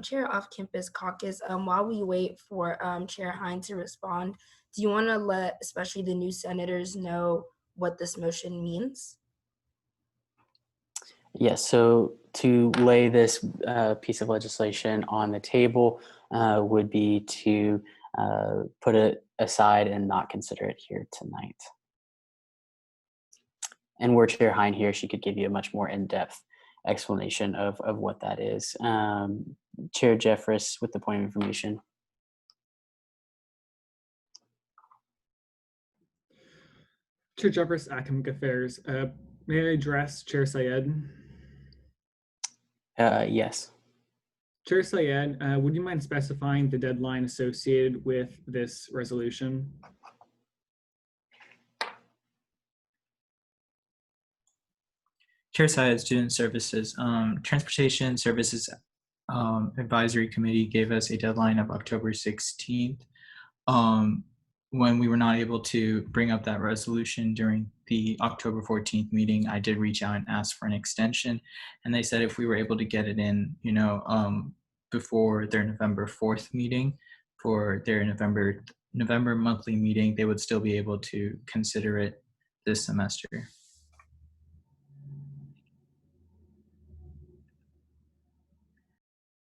Chair Off-Campus Caucus, while we wait for Chair Hine to respond, do you want to let especially the new senators know what this motion means? Yes, so to lay this piece of legislation on the table would be to put it aside and not consider it here tonight. And were Chair Hine here, she could give you a much more in-depth explanation of what that is. Chair Jeffress with the point of information. Chair Jeffress, Academic Affairs. May I address Chair Syed? Yes. Chair Syed, would you mind specifying the deadline associated with this resolution? Chair Syed, Student Services. Transportation Services Advisory Committee gave us a deadline of October 16th. When we were not able to bring up that resolution during the October 14th meeting, I did reach out and ask for an extension. And they said if we were able to get it in, before their November 4th meeting, for their November monthly meeting, they would still be able to consider it this semester.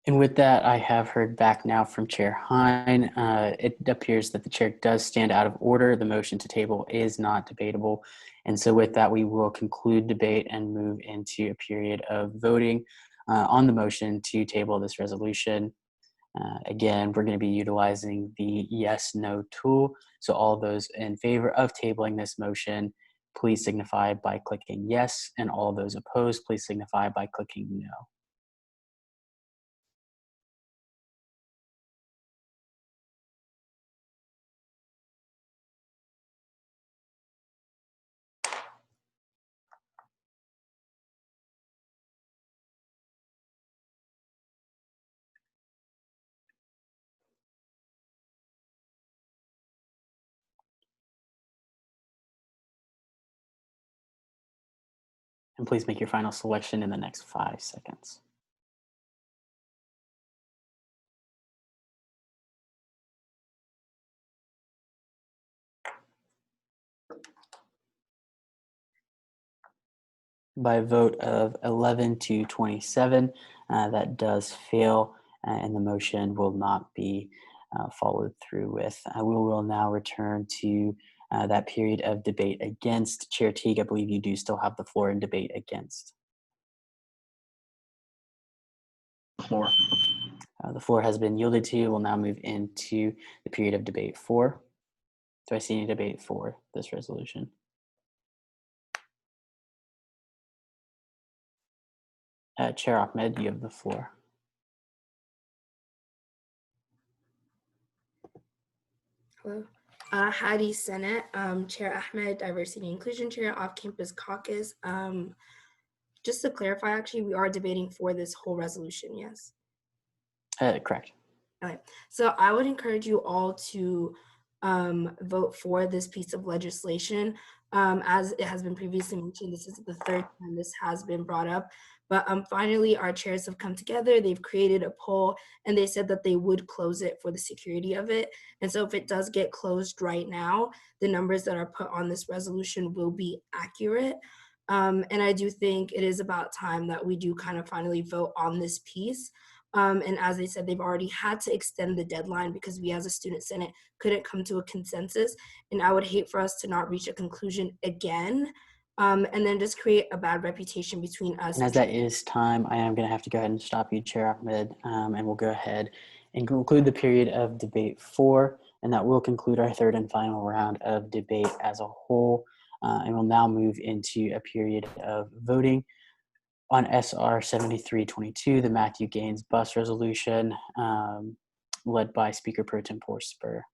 And with that, I have heard back now from Chair Hine. It appears that the chair does stand out of order. The motion to table is not debatable. And so with that, we will conclude debate and move into a period of voting on the motion to table this resolution. Again, we're going to be utilizing the yes/no tool. So all those in favor of tabling this motion, please signify by clicking yes, and all those opposed, please signify by clicking no. And please make your final selection in the next 5 seconds. By a vote of 11 to 27, that does fail, and the motion will not be followed through with. We will now return to that period of debate against. Chair Teague, I believe you do still have the floor in debate against. Floor. The floor has been yielded to. We'll now move into the period of debate for. Do I see any debate for this resolution? Chair Ahmed, you have the floor. Hello. Hadi Senate, Chair Ahmed, Diversity and Inclusion Chair, Off-Campus Caucus. Just to clarify, actually, we are debating for this whole resolution, yes? Correct. Okay. So I would encourage you all to vote for this piece of legislation. As it has been previously mentioned, this is the third time this has been brought up. But finally, our chairs have come together. They've created a poll, and they said that they would close it for the security of it. And so if it does get closed right now, the numbers that are put on this resolution will be accurate. And I do think it is about time that we do kind of finally vote on this piece. And as they said, they've already had to extend the deadline because we as a student senate couldn't come to a consensus. And I would hate for us to not reach a conclusion again, and then just create a bad reputation between us. And as that is time, I am going to have to go ahead and stop you, Chair Ahmed, and we'll go ahead and conclude the period of debate 4, and that will conclude our third and final round of debate as a whole. And we'll now move into a period of voting on SR 7322, the Matthew Gaines bus resolution, led by Speaker Pro Tempore Spur.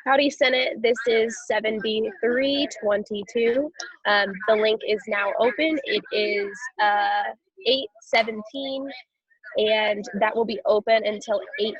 Howdy, Senate. This is 7322. The link is now open. It is 8:17, and that will be open until 8:20.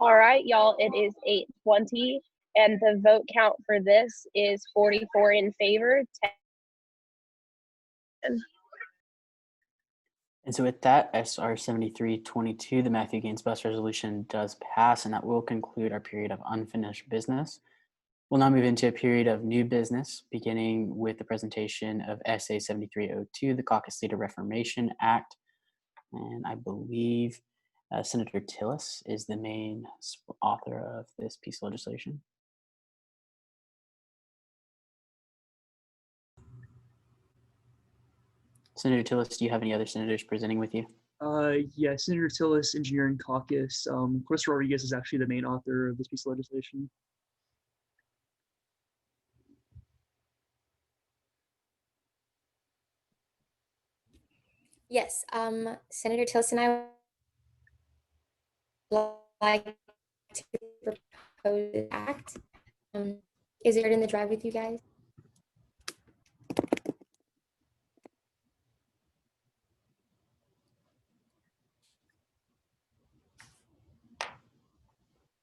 All right, y'all, it is 8:20, and the vote count for this is 44 in favor, 10. And so with that, SR 7322, the Matthew Gaines Bus Resolution does pass, and that will conclude our period of unfinished business. We'll now move into a period of new business, beginning with the presentation of SA 7302, the Caucus Leader Reformation Act. And I believe Senator Tillis is the main author of this piece of legislation. Senator Tillis, do you have any other senators presenting with you? Yeah, Senator Tillis, Engineering Caucus. Chris Rodriguez is actually the main author of this piece of legislation. Yes, Senator Tillis and I would like to propose an act. Is it in the drive with you guys?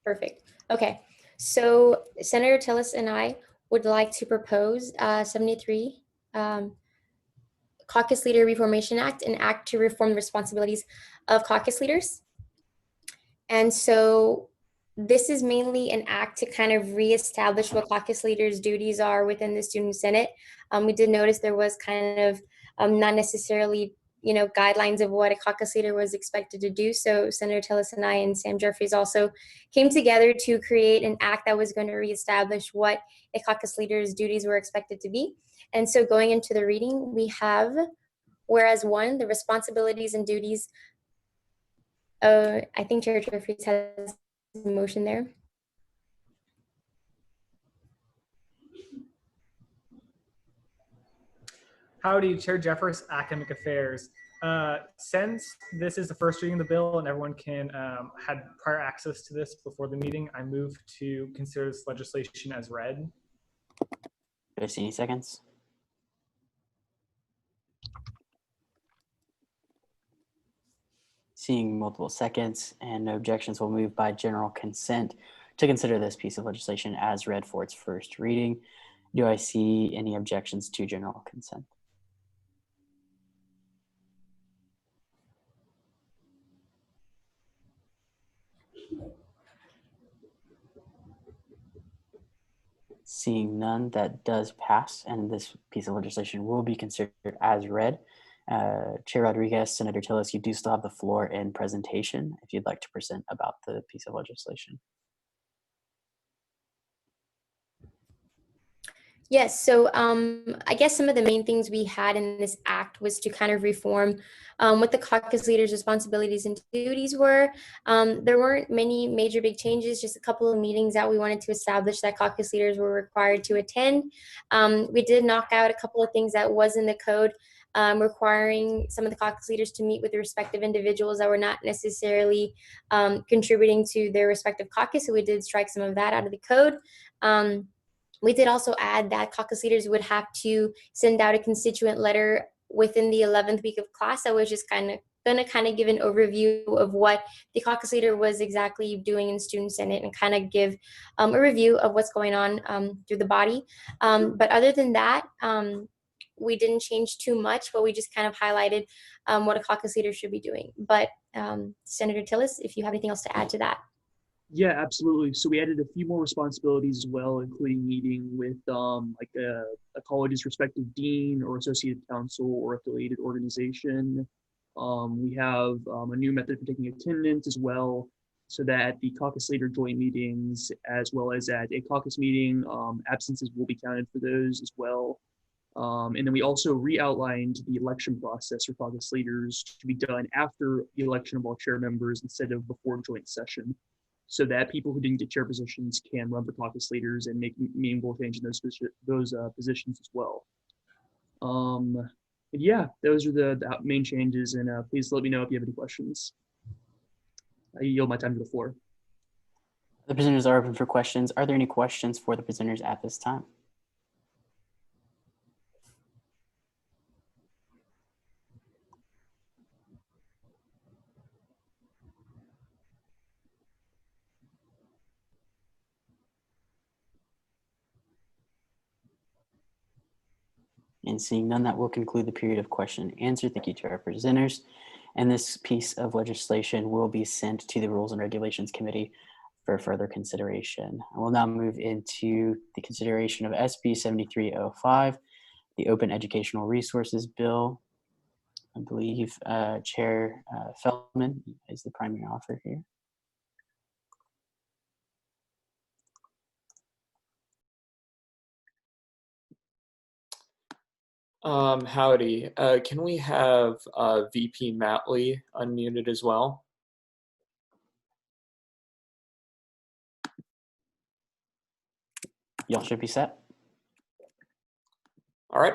Perfect. Okay, so Senator Tillis and I would like to propose 73 Caucus Leader Reformation Act, an act to reform the responsibilities of caucus leaders. And so this is mainly an act to kind of reestablish what caucus leaders' duties are within the Student Senate. We did notice there was kind of not necessarily, guidelines of what a caucus leader was expected to do. So Senator Tillis and I and Sam Jeffries also came together to create an act that was going to reestablish what a caucus leader's duties were expected to be. And so going into the reading, we have, whereas 1, the responsibilities and duties. I think Chair Jeffries has a motion there. Howdy, Chair Jeffers, Academic Affairs. Since this is the first reading of the bill and everyone can had prior access to this before the meeting, I move to consider this legislation as read. Do I see any seconds? Seeing multiple seconds and no objections, we'll move by general consent to consider this piece of legislation as read for its first reading. Do I see any objections to general consent? Seeing none, that does pass, and this piece of legislation will be considered as read. Chair Rodriguez, Senator Tillis, you do still have the floor in presentation if you'd like to present about the piece of legislation. Yes, so I guess some of the main things we had in this act was to kind of reform what the caucus leaders' responsibilities and duties were. There weren't many major big changes, just a couple of meetings that we wanted to establish that caucus leaders were required to attend. We did knock out a couple of things that was in the code, requiring some of the caucus leaders to meet with the respective individuals that were not necessarily contributing to their respective caucus, so we did strike some of that out of the code. We did also add that caucus leaders would have to send out a constituent letter within the 11th week of class. That was just going to give an overview of what the caucus leader was exactly doing in Student Senate and kind of give a review of what's going on through the body. But other than that, we didn't change too much, but we just kind of highlighted what a caucus leader should be doing. But Senator Tillis, if you have anything else to add to that. Yeah, absolutely. So we added a few more responsibilities as well, including meeting with like a college's respective dean or associated council or affiliated organization. We have a new method for taking attendance as well, so that at the caucus leader joint meetings, as well as at a caucus meeting, absences will be counted for those as well. And then we also re-outlined the election process for caucus leaders to be done after the election of all chair members instead of before joint session, so that people who didn't get chair positions can run for caucus leaders and make meaningful change in those positions as well. And yeah, those are the main changes, and please let me know if you have any questions. I yield my time to the floor. The presenters are open for questions. Are there any questions for the presenters at this time? And seeing none, that will conclude the period of question and answer. Thank you to our presenters. And this piece of legislation will be sent to the Rules and Regulations Committee for further consideration. I will now move into the consideration of SB 7305, the Open Educational Resources Bill. I believe Chair Feldman is the primary author here. Howdy. Can we have VP Matley unmuted as well? Y'all should be set. All right.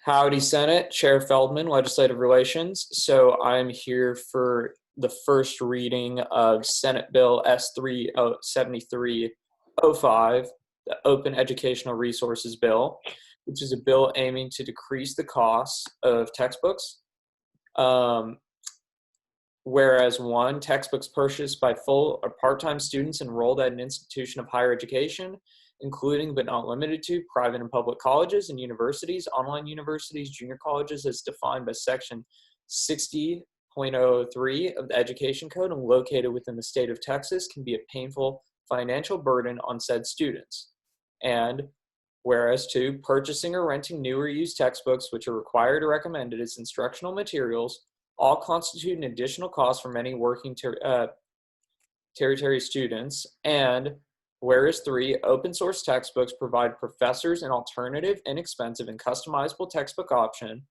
Howdy, Senate. Chair Feldman, Legislative Relations. So I'm here for the first reading of Senate Bill S7305, the Open Educational Resources Bill, which is a bill aiming to decrease the costs of textbooks. Whereas one, textbooks purchased by full or part-time students enrolled at an institution of higher education, including but not limited to private and public colleges and universities, online universities, junior colleges as defined by section 60.003 of the Education Code and located within the state of Texas, can be a painful financial burden on said students. And whereas two, purchasing or renting new or used textbooks which are required or recommended as instructional materials all constitute an additional cost for many working territory students. And whereas three, open source textbooks provide professors an alternative, inexpensive, and customizable textbook option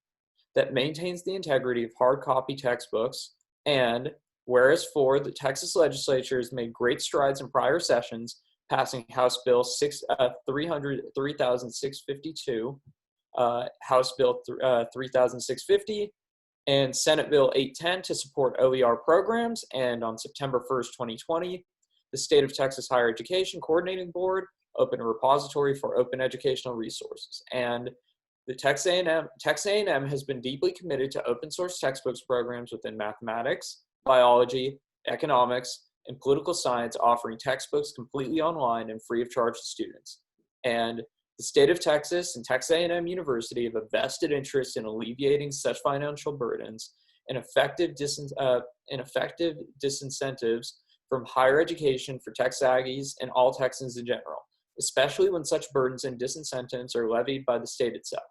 that maintains the integrity of hard copy textbooks. And whereas four, the Texas legislature has made great strides in prior sessions, passing House Bill 3652, House Bill 3650, and Senate Bill 810 to support OER programs. And on September 1st, 2020, the State of Texas Higher Education Coordinating Board opened a repository for open educational resources. And the Texas A&M has been deeply committed to open source textbooks programs within mathematics, biology, economics, and political science, offering textbooks completely online and free of charge to students. And the state of Texas and Texas A&M University have a vested interest in alleviating such financial burdens and effective disincentives from higher education for Tex Aggies and all Texans in general, especially when such burdens and disincentives are levied by the state itself.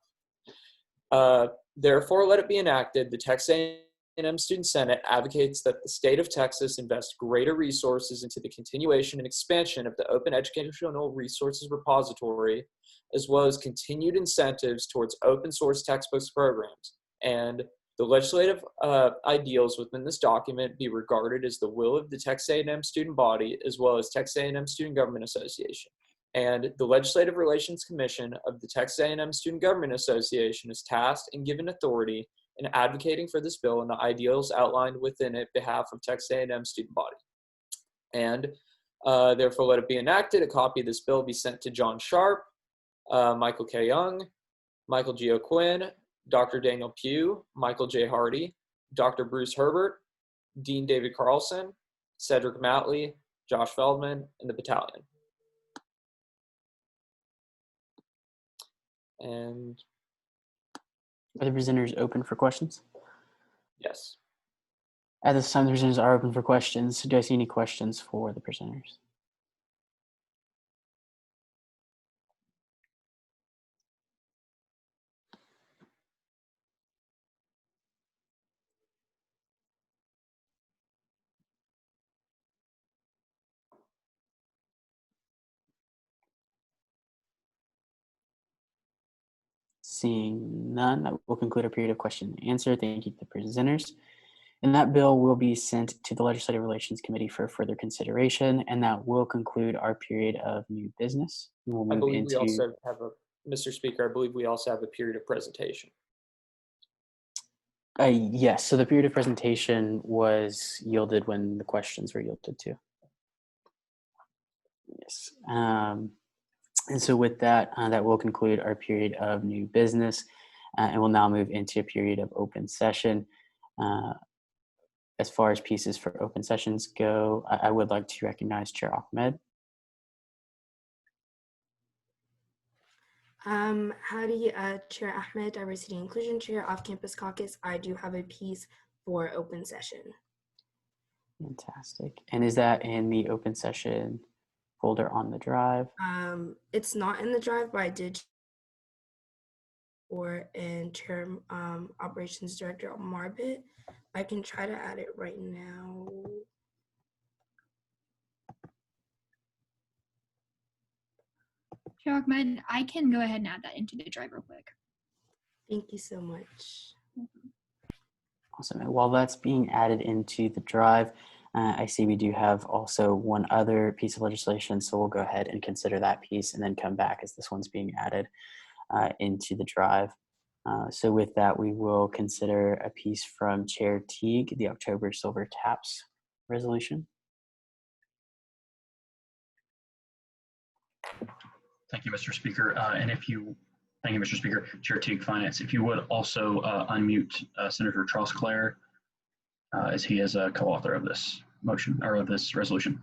Therefore, let it be enacted, the Texas A&M Student Senate advocates that the state of Texas invest greater resources into the continuation and expansion of the Open Educational Resources Repository, as well as continued incentives towards open source textbooks programs. And the legislative ideals within this document be regarded as the will of the Texas A&M student body, as well as Texas A&M Student Government Association. And the Legislative Relations Commission of the Texas A&M Student Government Association is tasked and given authority in advocating for this bill and the ideals outlined within it behalf of Texas A&M student body. And therefore, let it be enacted, a copy of this bill be sent to John Sharp, Michael K. Young, Michael G. O'Quinn, Dr. Daniel Pugh, Michael J. Hardy, Dr. Bruce Herbert, Dean David Carlson, Cedric Matley, Josh Feldman, and the battalion. And Are the presenters open for questions? yes. At this time, the presenters are open for questions. Do I see any questions for the presenters? Seeing none, that will conclude our period of question and answer. Thank you to the presenters. And that bill will be sent to the Legislative Relations Committee for further consideration, and that will conclude our period of new business. We'll I move believe into. we also have Mr. Speaker, I believe we also have a period of presentation. Yes, so the period of presentation was yielded when the questions were yielded to. Yes. And so with that, that will conclude our period of new business, and we'll now move into a period of open session. As far as pieces for open sessions go, I would like to recognize Chair Ahmed. Howdy, Chair Ahmed, Diversity and Inclusion Chair, Off-Campus Caucus. I do have a piece for open session. Fantastic. And is that in the open session folder on the drive? It's not in the drive, but I did for and Chair Operations Director Marbit. I can try to add it right now. Chair Ahmed, I can go ahead and add that into the drive real quick. Thank you so much. Awesome. And while that's being added into the drive, I see we do have also one other piece of legislation, so we'll go ahead and consider that piece and then come back as this one's being added into the drive. So with that, we will consider a piece from Chair Teague, the October Silver Taps resolution. Thank you, Mr. Speaker. Thank you, Mr. Speaker. Chair Teague, Finance. If you would also unmute Senator Charles Clare, as he is a co-author of this motion or of this resolution.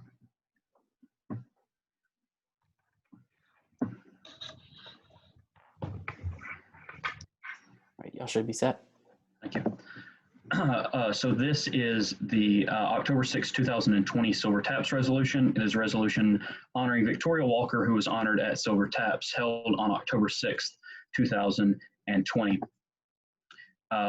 Right, y'all should be set. Thank you. So this is the October 6, 2020 Silver Taps resolution. It is a resolution honoring Victoria Walker, who was honored at Silver Taps, held on October 6th, 2020.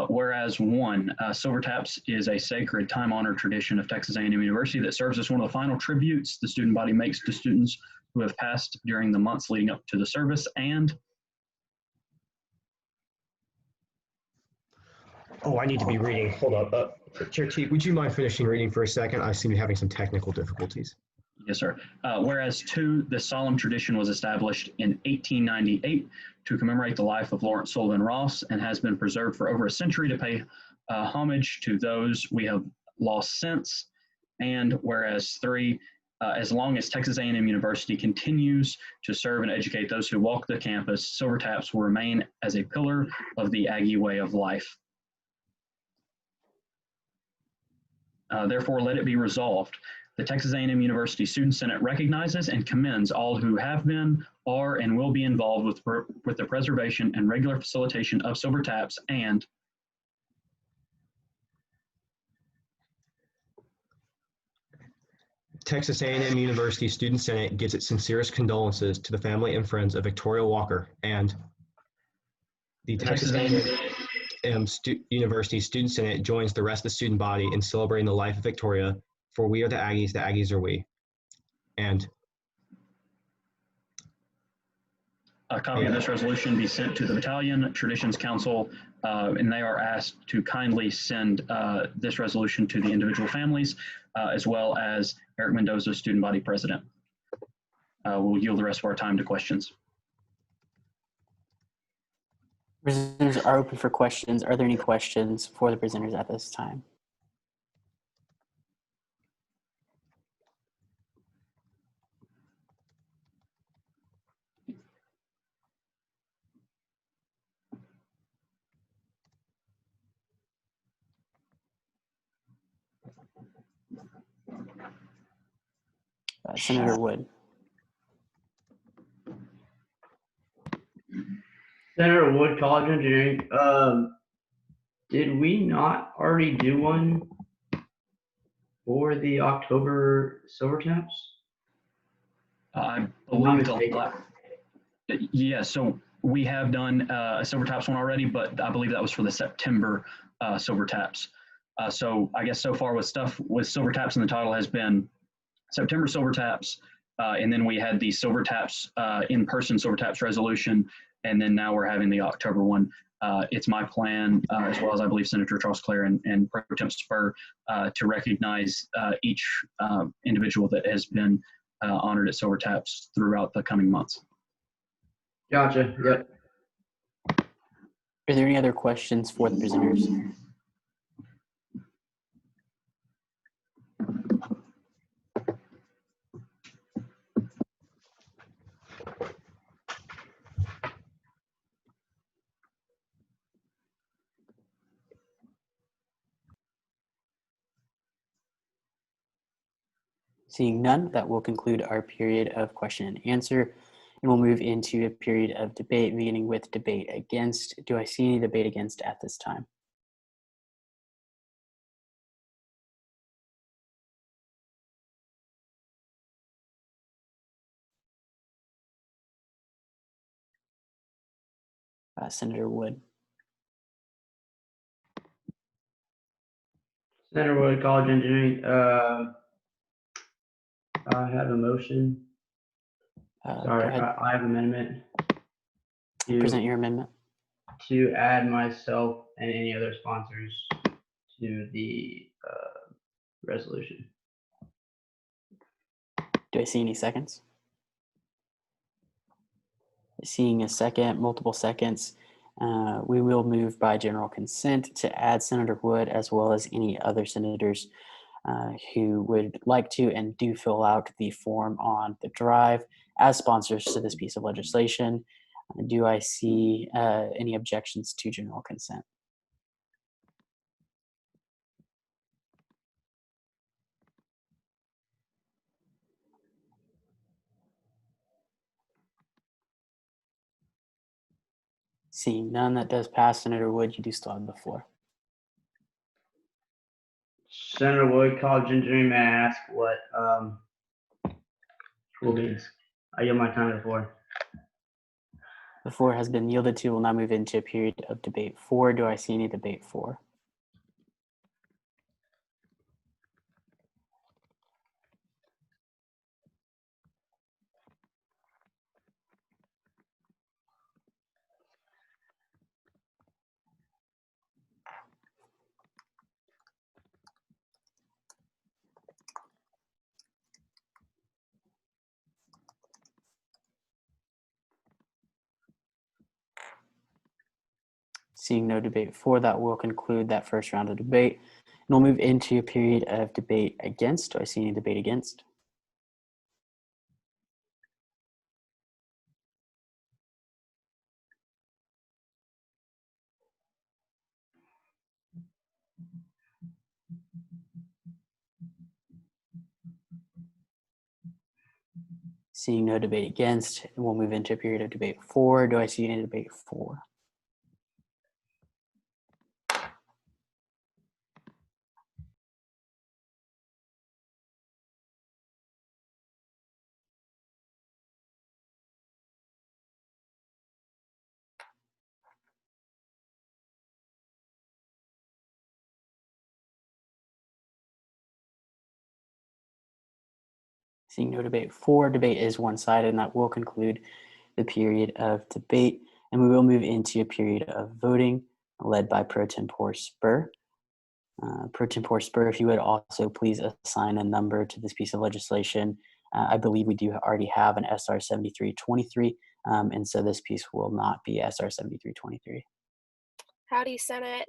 Whereas one, Silver Taps is a sacred, time-honored tradition of Texas A&M University that serves as one of the final tributes the student body makes to students who have passed during the months leading up to the service. And oh, I need to be reading. Hold up. Chair Teague, would you mind finishing reading for a second? I seem to be having some technical difficulties. yes, sir. Whereas two, this solemn tradition was established in 1898 to commemorate the life of Lawrence Sullivan Ross and has been preserved for over a century to pay homage to those we have lost since. And whereas three, as long as Texas A&M University continues to serve and educate those who walk the campus, Silver Taps will remain as a pillar of the Aggie way of life. Therefore, let it be resolved. The Texas A&M University Student Senate recognizes and commends all who have been, are, and will be involved with the preservation and regular facilitation of Silver Taps, and Texas A&M University Student Senate gives its sincerest condolences to the family and friends of Victoria Walker, and the Texas A&M University Student Senate joins the rest of the student body in celebrating the life of Victoria, for we are the Aggies are we. And a copy of this resolution be sent to the Battalion Traditions Council, and they are asked to kindly send this resolution to the individual families, as well as Eric Mendoza, Student Body President. We'll yield the rest of our time to questions. Presenters are open for questions. Are there any questions for the presenters at this time? Senator Wood. Senator Wood, College of Engineering. Did we not already do one for the October Silver Taps? I believe yeah, so we have done a Silver Taps one already, but I believe that was for the September Silver Taps. So I guess so far with stuff with Silver Taps in the title has been September Silver Taps, and then we had the Silver Taps in-person Silver Taps resolution, and then now we're having the October one. It's my plan, as well as I believe Senator Charles Clare and Pro Tem Spur, to recognize each individual that has been honored at Silver Taps throughout the coming months. Gotcha. Yep. Are there any other questions for the presenters? Seeing none, that will conclude our period of question and answer. And we'll move into a period of debate, beginning with debate against. Do I see any debate against at this time? Senator Wood. Senator Wood, College Engineering. I have a motion. Sorry, I have an amendment. Present your amendment. To add myself and any other sponsors to the resolution. Do I see any seconds? Seeing a second, multiple seconds, we will move by general consent to add Senator Wood as well as any other senators who would like to and do fill out the form on the drive as sponsors to this piece of legislation. Do I see any objections to general consent? Seeing none, that does pass. Senator Wood, you do still have the floor. Senator Wood, College Engineering, may I ask what school means? I yield my time to the floor. The floor has been yielded to. We'll now move into a period of debate 4. Do I see any debate 4? Seeing no debate 4, that will conclude that first round of debate. And we'll move into a period of debate against. Do I see any debate against? Seeing no debate against, we'll move into a period of debate 4. Do I see any debate 4? Seeing no debate 4, debate is one-sided, and that will conclude the period of debate. And we will move into a period of voting led by Pro Tempore Spur. Pro Tempore Spur, if you would also please assign a number to this piece of legislation. I believe we do already have an SR 7323, and so this piece will not be SR 7323. Howdy, Senate.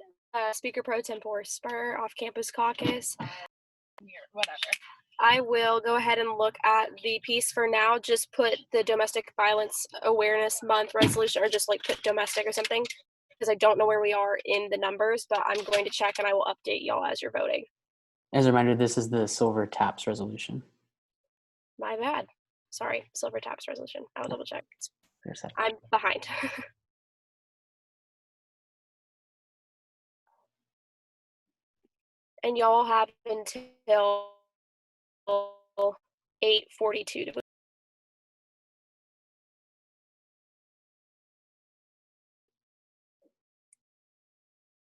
Speaker Pro Tempore Spur, Off-Campus Caucus. Whatever. I will go ahead and look at the piece for now. Just put the Domestic Violence Awareness Month resolution, or just like put domestic or something, because I don't know where we are in the numbers, but I'm going to check and I will update y'all as you're voting. As a reminder, this is the Silver Taps resolution. My bad. Sorry, Silver Taps resolution. I will double check. There's that. I'm behind. And y'all have until 8:42 to vote.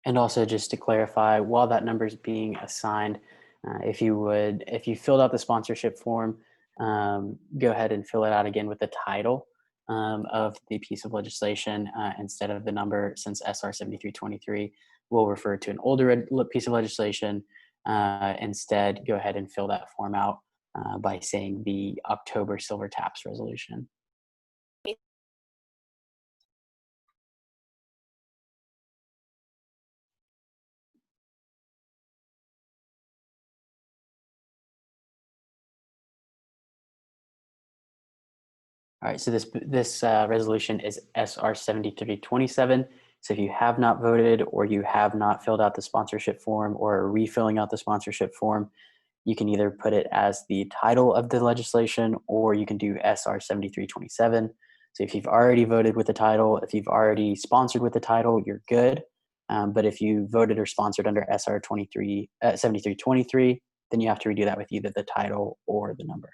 And also just to clarify, while that number is being assigned, if you filled out the sponsorship form, go ahead and fill it out again with the title of the piece of legislation instead of the number, since SR 7323 will refer to an older piece of legislation. Instead, go ahead and fill that form out by saying the October Silver Taps resolution. All right, so this resolution is SR 7327. So if you have not voted or you have not filled out the sponsorship form or are refilling out the sponsorship form, you can either put it as the title of the legislation or you can do SR 7327. So if you've already voted with the title, if you've already sponsored with the title, you're good. But if you voted or sponsored under SR 7323, then you have to redo that with either the title or the number.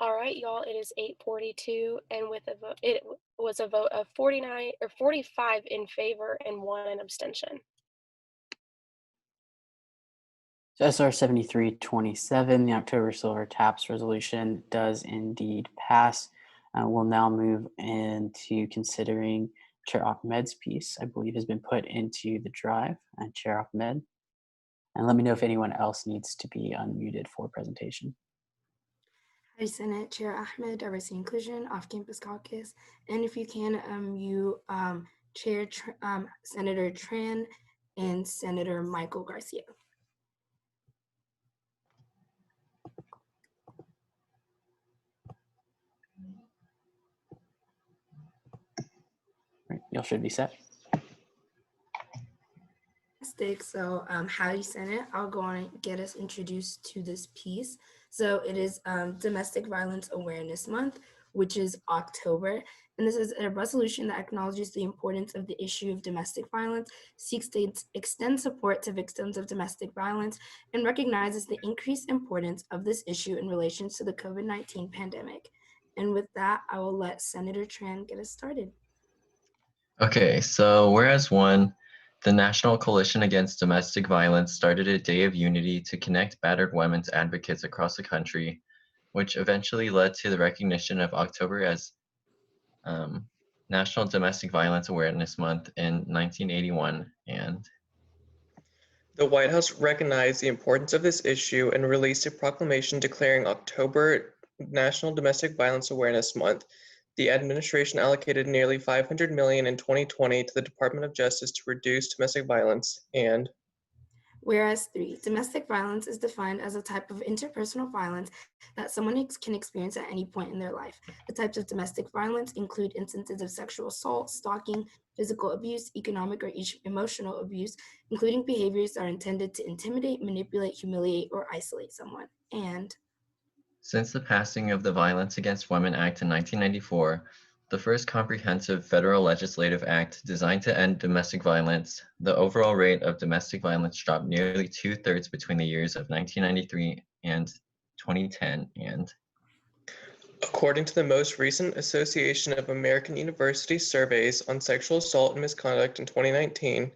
All right, y'all, it is 8:42, and with a vote, it was a vote of 49 or 45 in favor and 1 an abstention. So SR 7327, the October Silver Taps resolution, does indeed pass. We'll now move into considering Chair Ahmed's piece, I believe has been put into the drive. Chair Ahmed. And let me know if anyone else needs to be unmuted for presentation. Hi, Senate Chair Ahmed, Diversity Inclusion, Off-Campus Caucus, and if you can, Chair Senator Tran and Senator Michael Garcia. Right, y'all should be set. So howdy Senate, I'll go on and get us introduced to this piece. So it is Domestic Violence Awareness Month, which is October. And this is a resolution that acknowledges the importance of the issue of domestic violence, seeks to extend support to victims of domestic violence, and recognizes the increased importance of this issue in relation to the COVID-19 pandemic. And with that, I will let Senator Tran get us started. Okay, so whereas one, the National Coalition Against Domestic Violence started a day of unity to connect battered women's advocates across the country, which eventually led to the recognition of October as National Domestic Violence Awareness Month in 1981. And the White House recognized the importance of this issue and released a proclamation declaring October National Domestic Violence Awareness Month. The administration allocated nearly $500 million in 2020 to the Department of Justice to reduce domestic violence. And whereas 3, domestic violence is defined as a type of interpersonal violence that someone can experience at any point in their life. The types of domestic violence include instances of sexual assault, stalking, physical abuse, economic or emotional abuse, including behaviors that are intended to intimidate, manipulate, humiliate, or isolate someone. And since the passing of the Violence Against Women Act in 1994, the first comprehensive federal legislative act designed to end domestic violence, the overall rate of domestic violence dropped nearly 2/3 between the years of 1993 and 2010. And according to the most recent Association of American Universities surveys on sexual assault and misconduct in 2019,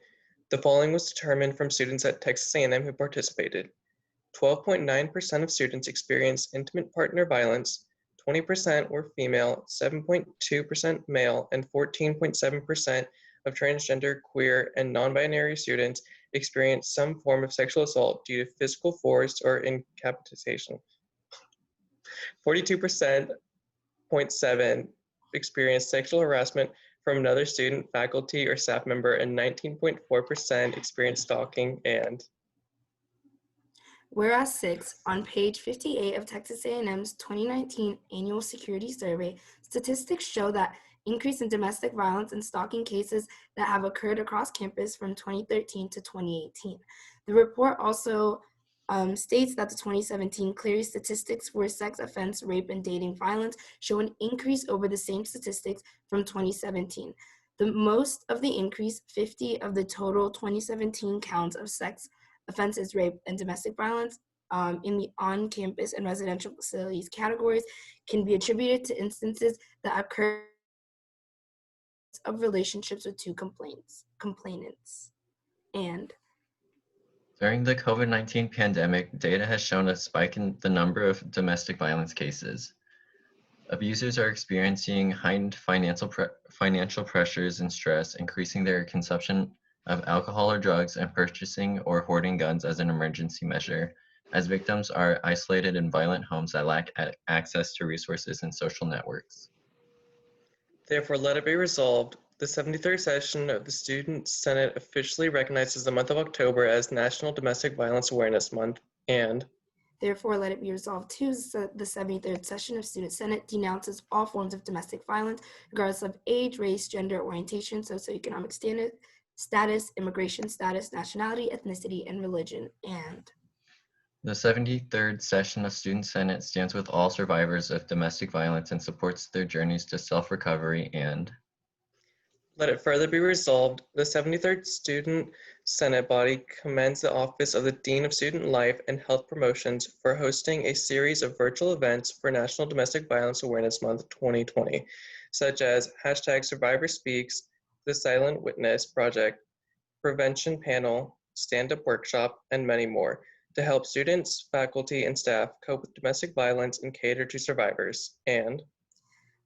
the following was determined from students at Texas A&M who participated. 12.9% of students experienced intimate partner violence, 20% were female, 7.2% male, and 14.7% of transgender, queer, and non-binary students experienced some form of sexual assault due to physical force or incapacitation. 42.7% experienced sexual harassment from another student, faculty, or staff member, and 19.4% experienced stalking. And whereas 6, on page 58 of Texas A&M's 2019 Annual Security Survey, statistics show that increase in domestic violence and stalking cases that have occurred across campus from 2013 to 2018. The report also states that the 2017 Clery statistics for sex offense, rape, and dating violence show an increase over the same statistics from 2017. The most of the increase, 50 of the total 2017 counts of sex offenses, rape, and domestic violence in the on-campus and residential facilities categories can be attributed to instances that occur of relationships with two complainants. And During the COVID-19 pandemic, data has shown a spike in the number of domestic violence cases. Abusers are experiencing heightened financial pressures and stress, increasing their consumption of alcohol or drugs and purchasing or hoarding guns as an emergency measure, as victims are isolated in violent homes that lack access to resources and social networks. therefore, let it be resolved, the 73rd session of the Student Senate officially recognizes the month of October as National Domestic Violence Awareness Month, and therefore, let it be resolved too, the 73rd session of Student Senate denounces all forms of domestic violence, regardless of age, race, gender, orientation, socioeconomic status, immigration status, nationality, ethnicity, and religion. And the 73rd session of Student Senate stands with all survivors of domestic violence and supports their journeys to self-recovery. And let it further be resolved, the 73rd Student Senate body commends the Office of the Dean of Student Life and Health Promotions for hosting a series of virtual events for National Domestic Violence Awareness Month 2020, such as #SurvivorSpeaks, the Silent Witness Project, Prevention Panel, Stand-Up Workshop, and many more, to help students, faculty, and staff cope with domestic violence and cater to survivors. And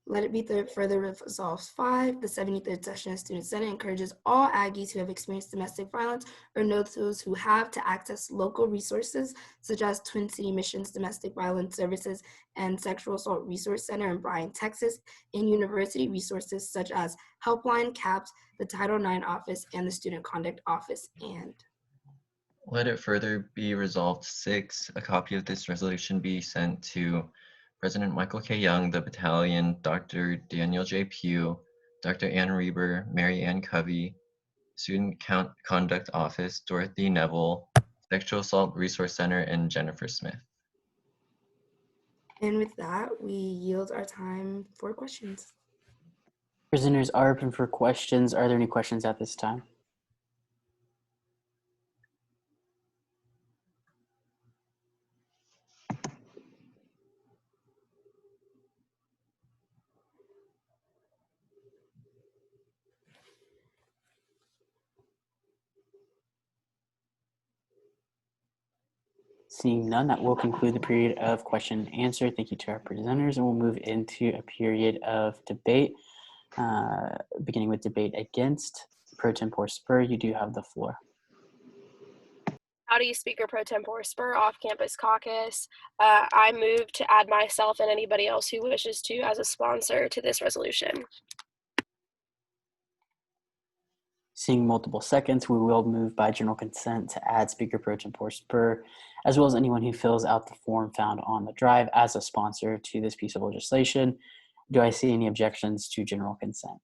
let it be further resolved 5, the 73rd session of Student Senate encourages all Aggies who have experienced domestic violence or know those who have to access local resources such as Twin City Missions Domestic Violence Services and Sexual Assault Resource Center in Bryan, Texas, and university resources such as Helpline, CAPS, the Title IX Office, and the Student Conduct Office. And let it further be resolved 6, a copy of this resolution be sent to President Michael K. Young, the battalion, Dr. Daniel J. Pugh, Dr. Ann Reber, Mary Ann Covey, Student Conduct Office, Dorothy Neville, Sexual Assault Resource Center, and Jennifer Smith. And with that, we yield our time for questions. Prisoners are open for questions. Are there any questions at this time? Seeing none, that will conclude the period of question and answer. Thank you to our presenters, and we'll move into a period of debate, beginning with debate against. Pro Tempore Spur, you do have the floor. Howdy, Speaker Pro Tempore Spur, Off-Campus Caucus. I move to add myself and anybody else who wishes to as a sponsor to this resolution. Seeing multiple seconds, we will move by general consent to add Speaker Pro Tempore Spur, as well as anyone who fills out the form found on the drive as a sponsor to this piece of legislation. Do I see any objections to general consent?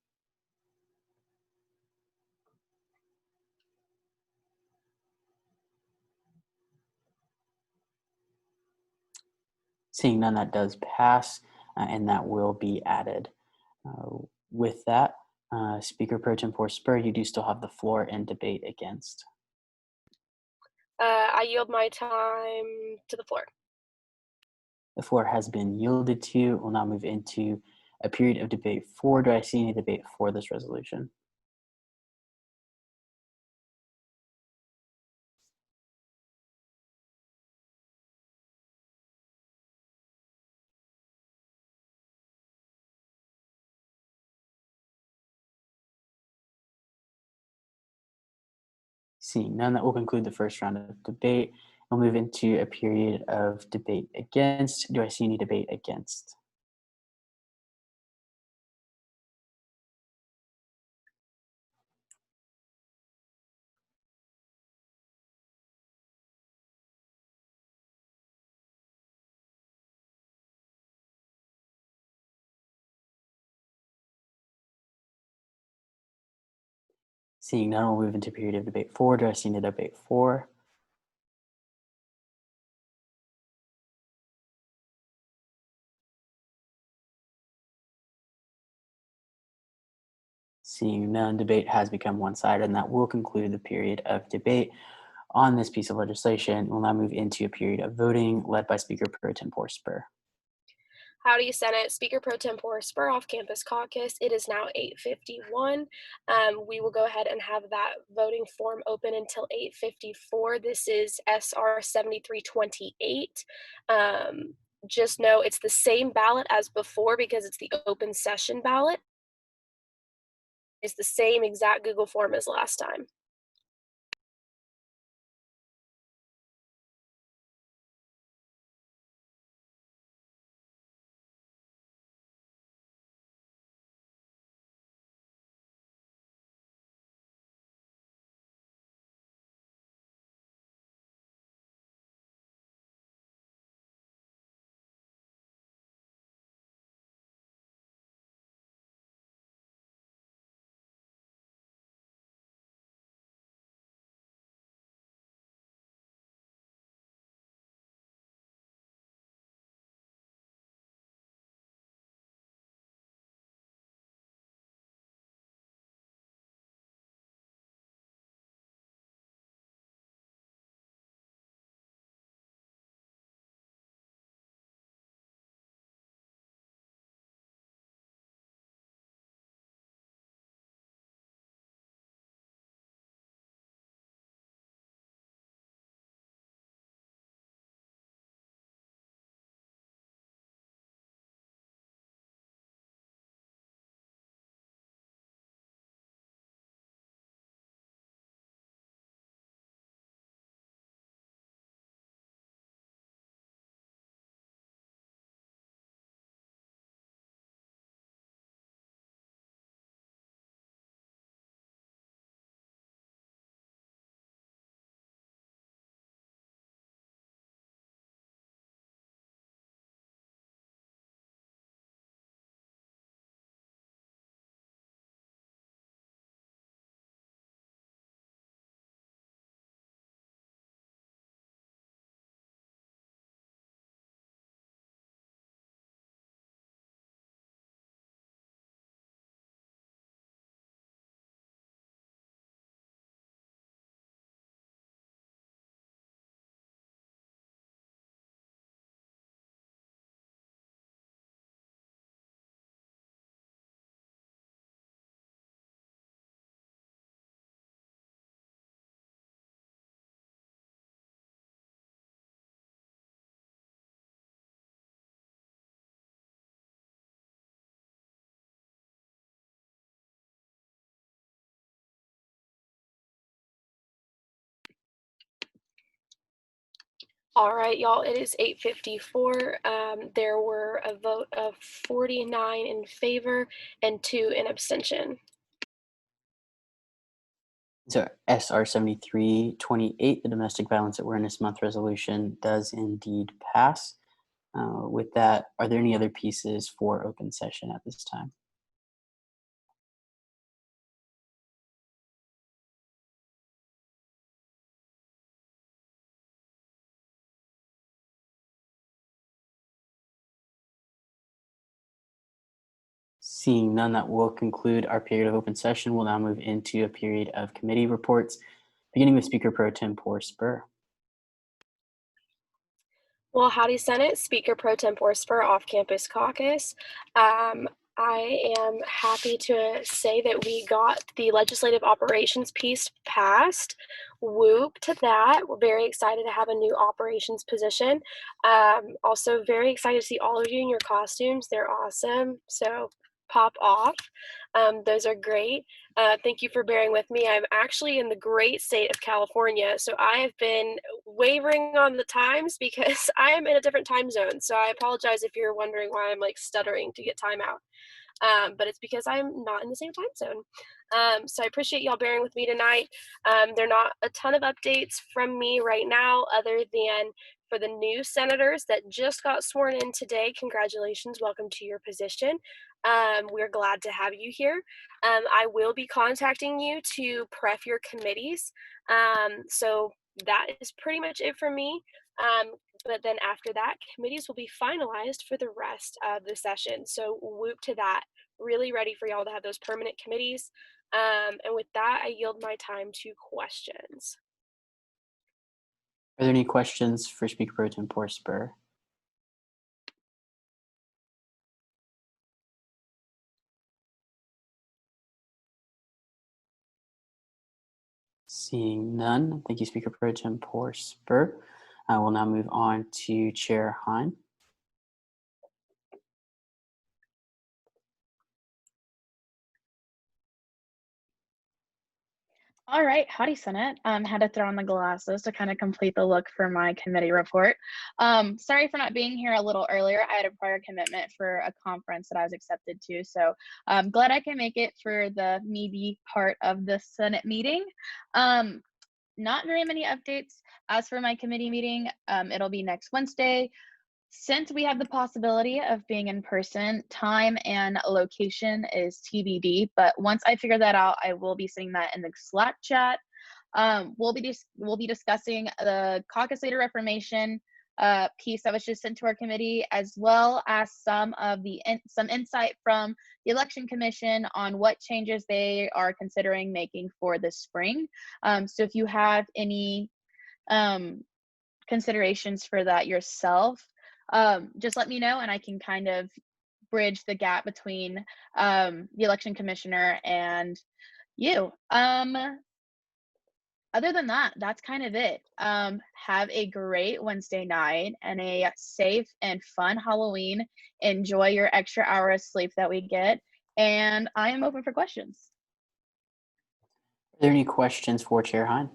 Seeing none, that does pass, and that will be added. With that, Speaker Pro Tempore Spur, you do still have the floor in debate against. I yield my time to the floor. The floor has been yielded to you. We'll now move into a period of debate for. Do I see any debate for this resolution? Seeing none, that will conclude the first round of debate, We'll move into a period of debate against. Do I see any debate against? Seeing none, we'll move into a period of debate 4. Do I see any debate 4? Seeing none, debate has become one-sided, and that will conclude the period of debate on this piece of legislation. We'll now move into a period of voting led by Speaker Pro Tempore Spur. Howdy, Senate. Speaker Pro Tempore Spur Off-Campus Caucus. It is now 8:51. We will go ahead and have that voting form open until 8:54. This is SR 7328. Just know it's the same ballot as before because it's the open session ballot. It's the same exact Google form as last time. All right, y'all, it is 8:54. There were a vote of 49 in favor and 2 in abstention. So SR 7328, the Domestic Violence Awareness Month resolution, does indeed pass. With that, are there any other pieces for open session at this time? Seeing none, that will conclude our period of open session. We'll now move into a period of committee reports, beginning with Speaker Pro Tempore Spur. Well, howdy, Senate. Speaker Pro Tempore Spur Off-Campus Caucus. I am happy to say that we got the legislative operations piece passed. Whoop to that. We're very excited to have a new operations position. Also very excited to see all of you in your costumes. They're awesome. So pop off. Those are great. Thank you for bearing with me. I'm actually in the great state of California, so I have been wavering on the times because I am in a different time zone. So I apologize if you're wondering why I'm like stuttering to get time out. But it's because I'm not in the same time zone. So I appreciate y'all bearing with me tonight. There are not a ton of updates from me right now other than for the new senators that just got sworn in today. Congratulations, welcome to your position. We're glad to have you here. I will be contacting you to prep your committees. So that is pretty much it for me. But then after that, committees will be finalized for the rest of the session. So whoop to that. Really ready for y'all to have those permanent committees. And with that, I yield my time to questions. Are there any questions for Speaker Pro Tempore Spur? Seeing none, thank you, Speaker Pro Tempore Spur. I will now move on to Chair Hine. All right, howdy Senate. Had to throw on the glasses to kind of complete the look for my committee report. Sorry for not being here a little earlier. I had a prior commitment for a conference that I was accepted to, so I'm glad I can make it for the meaty part of the Senate meeting. Not very many updates. As for my committee meeting, it'll be next Wednesday. Since we have the possibility of being in person, time and location is TBD, but once I figure that out, I will be seeing that in the Slack chat. We'll be discussing the caucus leader reformation piece that was just sent to our committee, as well as some insight from the Election Commission on what changes they are considering making for this spring. So if you have any considerations for that yourself, just let me know and I can kind of bridge the gap between the election commissioner and you. Other than that, that's kind of it. Have a great Wednesday night and a safe and fun Halloween. Enjoy your extra hour of sleep that we get. And I am open for questions. Are there any questions for Chair Hine?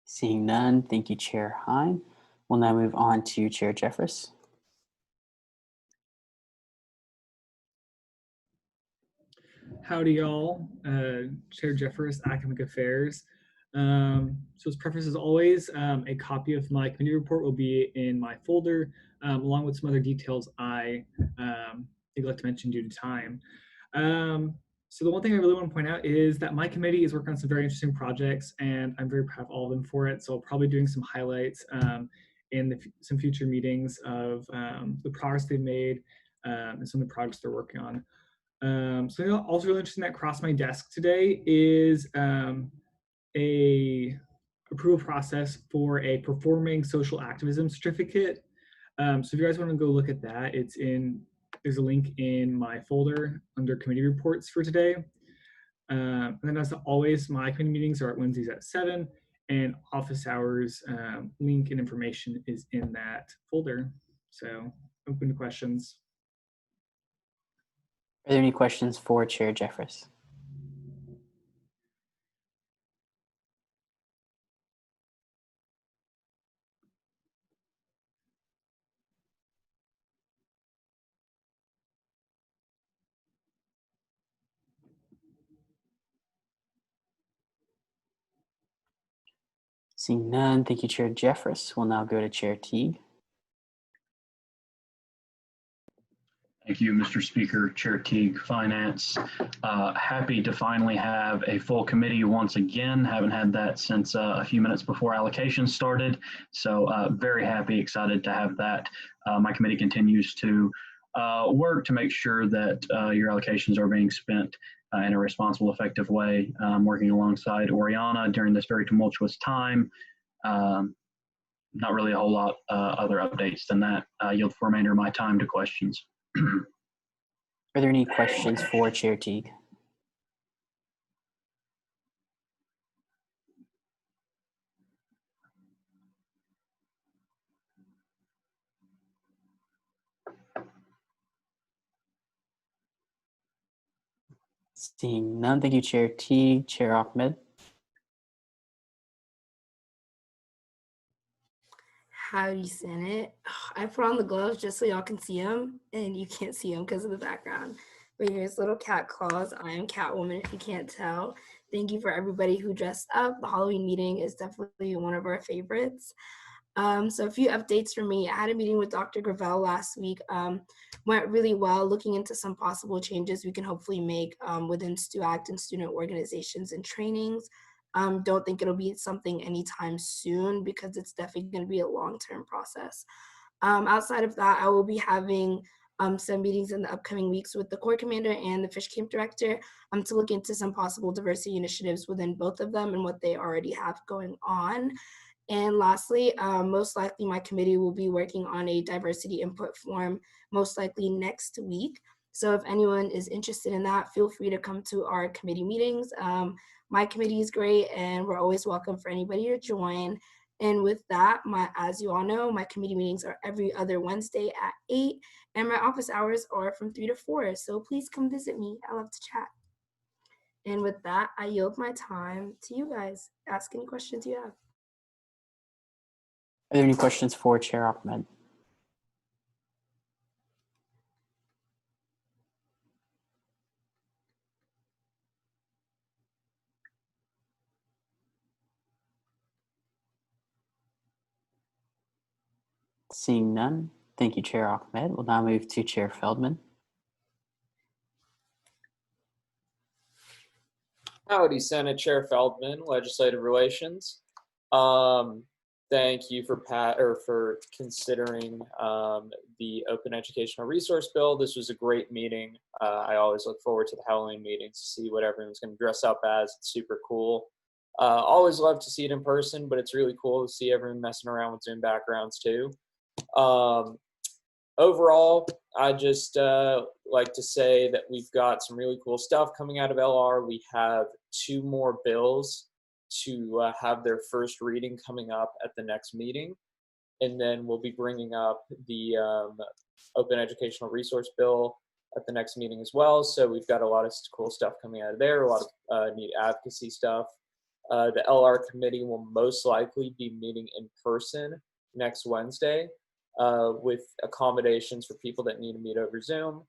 Seeing none, thank you, Chair Hine. We'll now move on to Chair Jeffress. Howdy, y'all. Chair Jeffress, Academic Affairs. So as preface, as always, a copy of my committee report will be in my folder, along with some other details I neglect to mention due to time. So the one thing I really want to point out is that my committee is working on some very interesting projects, and I'm very proud of all of them for it. So I'll probably doing some highlights in some future meetings of the progress they've made and some of the projects they're working on. Something also really interesting that crossed my desk today is a approval process for a performing social activism certificate. So if you guys want to go look at that, there's a link in my folder under committee reports for today. And then as always, my committee meetings are at Wednesdays at 7, and office hours link and information is in that folder. So open to questions. Are there any questions for Chair Jeffress? Seeing none, thank you, Chair Jeffress. We'll now go to Chair Teague. Thank you, Mr. Speaker. Chair Teague, Finance. Happy to finally have a full committee once again. Haven't had that since a few minutes before allocation started. So very happy, excited to have that. My committee continues to work to make sure that your allocations are being spent in a responsible, effective way. Working alongside Oriana during this very tumultuous time. Not really a whole lot other updates than that. Yield the remainder of my time to questions. Are there any questions for Chair Teague? Seeing none, thank you, Chair Teague. Chair Ahmed. Howdy, Senate. I put on the gloves just so y'all can see them, and you can't see them because of the background. But here's little cat claws. I am Catwoman, if you can't tell. Thank you for everybody who dressed up. The Halloween meeting is definitely one of our favorites. So a few updates for me. I had a meeting with Dr. Gravel last week. Went really well, looking into some possible changes we can hopefully make within StuAct and student organizations and trainings. Don't think it'll be something anytime soon because it's definitely going to be a long-term process. Outside of that, I will be having some meetings in the upcoming weeks with the Corps Commander and the Fish Camp Director to look into some possible diversity initiatives within both of them and what they already have going on. And lastly, most likely my committee will be working on a diversity input form, most likely next week. So if anyone is interested in that, feel free to come to our committee meetings. My committee is great and we're always welcome for anybody to join. And with that, as you all know, my committee meetings are every other Wednesday at 8 and my office hours are from 3 to 4. So please come visit me. I love to chat. And with that, I yield my time to you guys. Ask any questions you have. Are there any questions for Chair Ahmed? Seeing none, thank you, Chair Ahmed. We'll now move to Chair Feldman. Howdy, Senate Chair Feldman, Legislative Relations. Thank you for considering the Open Educational Resource Bill. This was a great meeting. I always look forward to the Halloween meetings to see what everyone's going to dress up as. It's super cool. Always love to see it in person, but it's really cool to see everyone messing around with Zoom backgrounds too. Overall, I just like to say that we've got some really cool stuff coming out of LR. We have 2 more bills to have their first reading coming up at the next meeting. And then we'll be bringing up the Open Educational Resource Bill at the next meeting as well. So we've got a lot of cool stuff coming out of there, a lot of neat advocacy stuff. The LR committee will most likely be meeting in person next Wednesday with accommodations for people that need to meet over Zoom.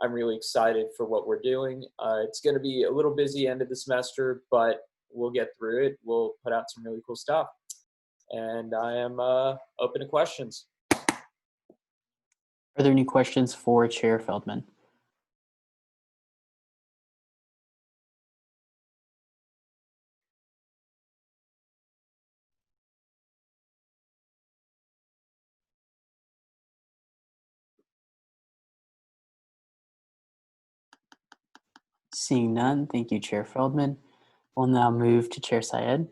I'm really excited for what we're doing. It's going to be a little busy end of the semester, but we'll get through it. We'll put out some really cool stuff. And I am open to questions. Are there any questions for Chair Feldman? Seeing none, thank you, Chair Feldman. We'll now move to Chair Syed.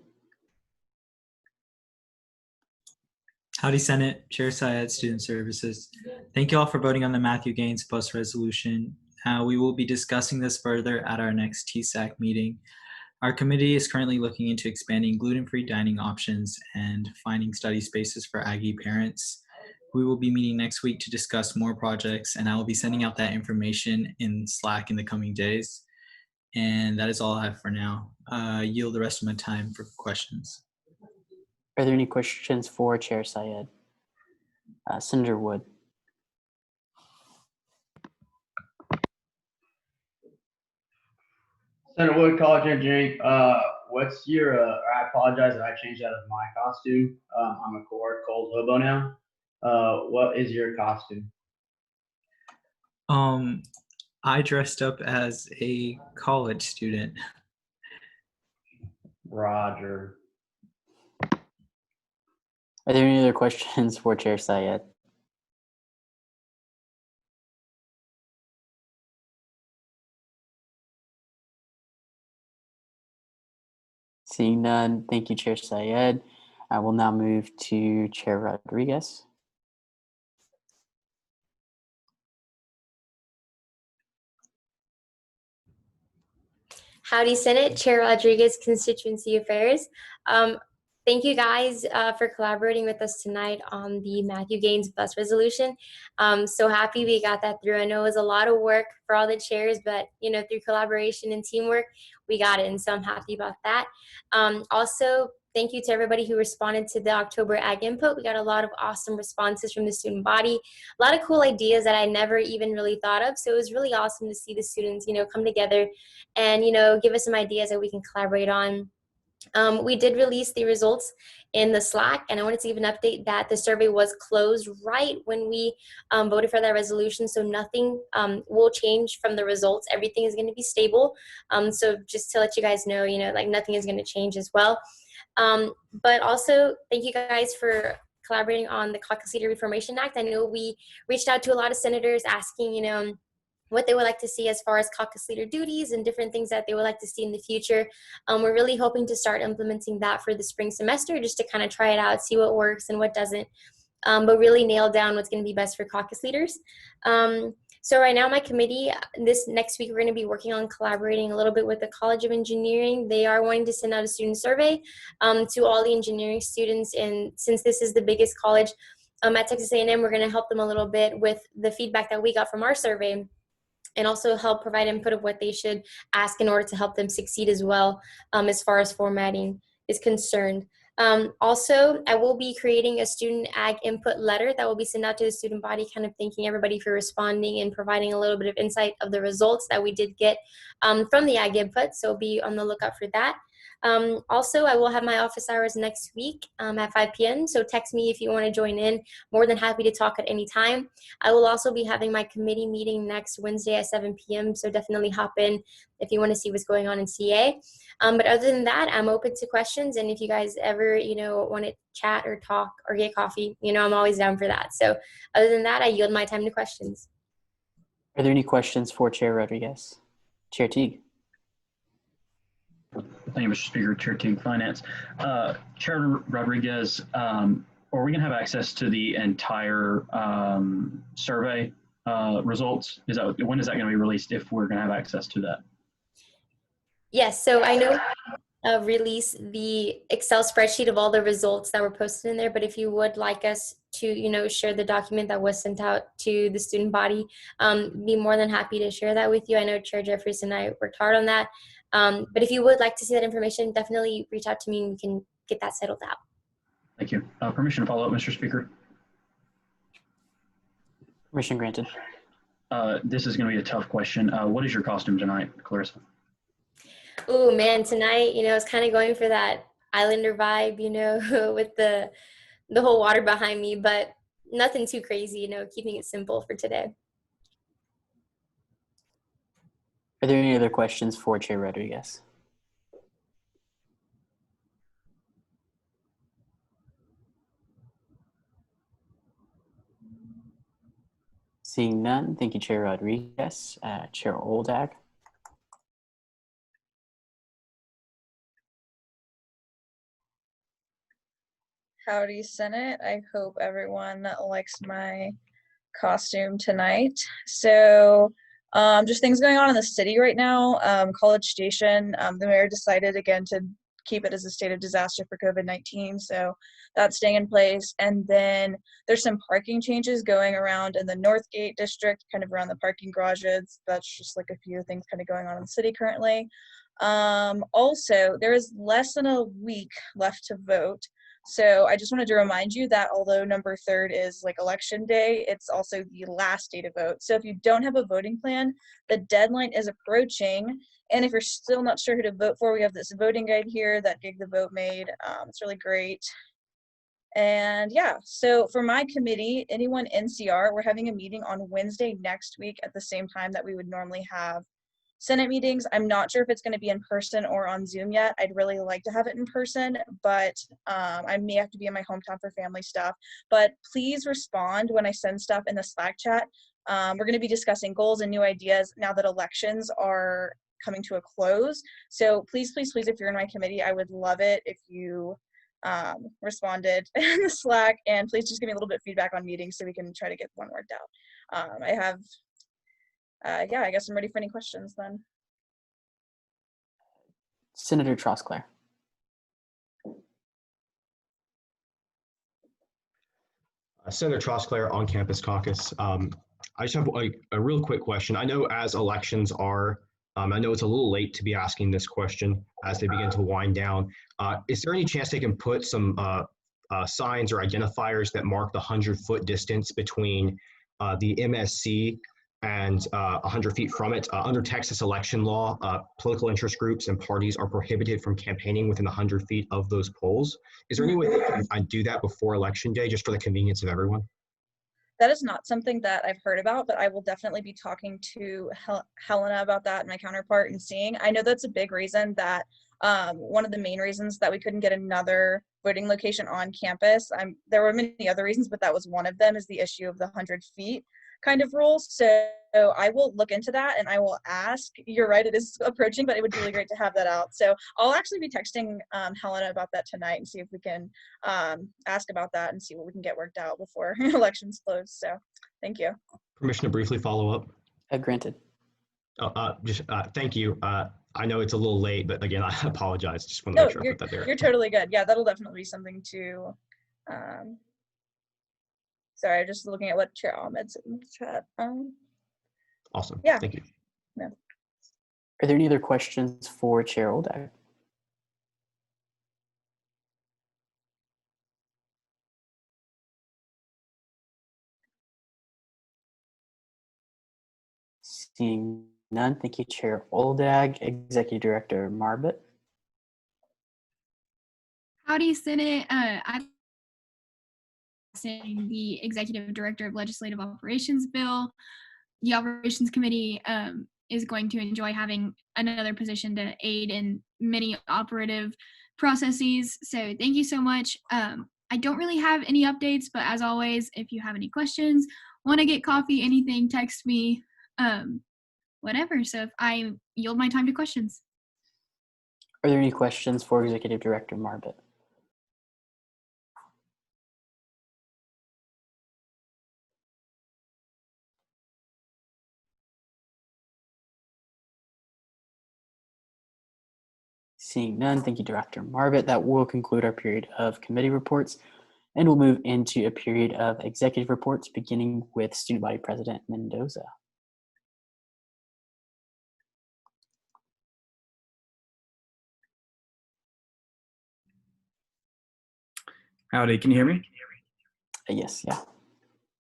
Howdy, Senate. Chair Syed, Student Services. Thank you all for voting on the Matthew Gaines bus resolution. We will be discussing this further at our next TSAC meeting. Our committee is currently looking into expanding gluten-free dining options and finding study spaces for Aggie parents. We will be meeting next week to discuss more projects, and I will be sending out that information in Slack in the coming days. And that is all I have for now. Yield the rest of my time for questions. Are there any questions for Chair Syed? Senator Wood. Senator Wood, College Engineering. What's your, I apologize that I changed out of my costume. I'm a cold hobo now. What is your costume? I dressed up as a college student. Roger. Are there any other questions for Chair Syed? Seeing none, thank you, Chair Syed. I will now move to Chair Rodriguez. Howdy, Senate. Chair Rodriguez, Constituency Affairs. thank you guys for collaborating with us tonight on the Matthew Gaines bus resolution. So happy we got that through. I know it was a lot of work for all the chairs, but through collaboration and teamwork, we got it, and so I'm happy about that. Also, thank you to everybody who responded to the October Ag Input. We got a lot of awesome responses from the student body, a lot of cool ideas that I never even really thought of. So it was really awesome to see the students, come together and, give us some ideas that we can collaborate on. We did release the results in the Slack, and I wanted to give an update that the survey was closed right when we voted for that resolution, so nothing will change from the results. Everything is going to be stable. So just to let you guys know, nothing is going to change as well. But also, thank you guys for collaborating on the Caucus Leader Reformation Act. I know we reached out to a lot of senators asking, what they would like to see as far as caucus leader duties and different things that they would like to see in the future. We're really hoping to start implementing that for the spring semester, just to kind of try it out, see what works and what doesn't, but really nail down what's going to be best for caucus leaders. So right now, my committee, this next week, we're going to be working on collaborating a little bit with the College of Engineering. They are wanting to send out a student survey to all the engineering students, and since this is the biggest college at Texas A&M, we're going to help them a little bit with the feedback that we got from our survey, and also help provide input of what they should ask in order to help them succeed as well, as far as formatting is concerned. Also, I will be creating a student ag input letter that will be sent out to the student body, kind of thanking everybody for responding and providing a little bit of insight of the results that we did get from the ag input, so be on the lookout for that. Also, I will have my office hours next week at 5 p.m. So text me if you want to join in. More than happy to talk at any time. I will also be having my committee meeting next Wednesday at 7 p.m. So definitely hop in if you want to see what's going on in CA. But other than that, I'm open to questions. And if you guys ever, want to chat or talk or get coffee, I'm always down for that. So other than that, I yield my time to questions. Are there any questions for Chair Rodriguez? Chair Teague. Thank you, Mr. Speaker. Chair Teague, Finance. Chair Rodriguez, are we going to have access to the entire survey results? When is that going to be released if we're going to have access to that? Yes, so I know release the Excel spreadsheet of all the results that were posted in there, but if you would like us to, share the document that was sent out to the student body, be more than happy to share that with you. I know Chair Jeffries and I worked hard on that. But if you would like to see that information, definitely reach out to me and we can get that settled out. Thank you. Permission to follow up, Mr. Speaker? Permission granted. This is going to be a tough question. What is your costume tonight, Clarissa? Oh man, tonight, I was kind of going for that Islander vibe, with the whole water behind me, but nothing too crazy, keeping it simple for today. Are there any other questions for Chair Rodriguez? Seeing none, thank you, Chair Rodriguez. Chair Oldag. Howdy, Senate. I hope everyone likes my costume tonight. So just things going on in the city right now. College Station, the mayor decided again to keep it as a state of disaster for COVID-19, so that's staying in place. And then there's some parking changes going around in the Northgate district, kind of around the parking garages. That's just like a few things kind of going on in the city currently. Also, there is less than a week left to vote. So I just wanted to remind you that although November 3rd is like election day, it's also the last day to vote. So if you don't have a voting plan, the deadline is approaching. And if you're still not sure who to vote for, we have this voting guide here that Gig the Vote made. It's really great. And yeah, so for my committee, anyone NCR, we're having a meeting on Wednesday next week at the same time that we would normally have Senate meetings. I'm not sure if it's going to be in person or on Zoom yet. I'd really like to have it in person, but I may have to be in my hometown for family stuff. But please respond when I send stuff in the Slack chat. We're going to be discussing goals and new ideas now that elections are coming to a close. So please, please, please, if you're in my committee, I would love it if you responded in the Slack, and please just give me a little bit of feedback on meetings so we can try to get one worked out. Yeah, I guess I'm ready for any questions then. Senator Trosclair. Senator Trosclair, On Campus Caucus. I just have a real quick question. I know as elections are, I know it's a little late to be asking this question as they begin to wind down. Is there any chance they can put some signs or identifiers that mark the 100-foot distance between the MSC and 100 feet from it? Under Texas election law, political interest groups and parties are prohibited from campaigning within 100 feet of those polls. Is there any way they can do that before Election Day, just for the convenience of everyone? That is not something that I've heard about, but I will definitely be talking to Helena about that, my counterpart, and seeing. I know that's a big reason that one of the main reasons that we couldn't get another voting location on campus. There were many other reasons, but that was one of them, is the issue of the 100 feet kind of rule. So I will look into that and I will ask. You're right, it is approaching, but it would be really great to have that out. So I'll actually be texting Helena about that tonight and see if we can ask about that and see what we can get worked out before elections close. So thank you. Permission to briefly follow up? Granted. Thank you. I know it's a little late, but again, I apologize. Just want to make sure I put that there. You're totally good. Yeah, that'll definitely be something to sorry, just looking at what Chair Ahmed said in the chat. Awesome. Yeah. Thank you. Yeah. Are there any other questions for Chair Oldag? Seeing none, thank you, Chair Oldag. Executive Director Marbut. Howdy, Senate. I'm the Executive Director of Legislative Operations Bill. The Operations Committee is going to enjoy having another position to aid in many operative processes. So thank you so much. I don't really have any updates, but as always, if you have any questions, want to get coffee, anything, text me, whatever. So if I yield my time to questions. Are there any questions for Executive Director Marbut? Seeing none, thank you, Director Marbut. That will conclude our period of committee reports, and we'll move into a period of executive reports, beginning with Student Body President Mendoza. Howdy, can you hear me? Yes, yeah.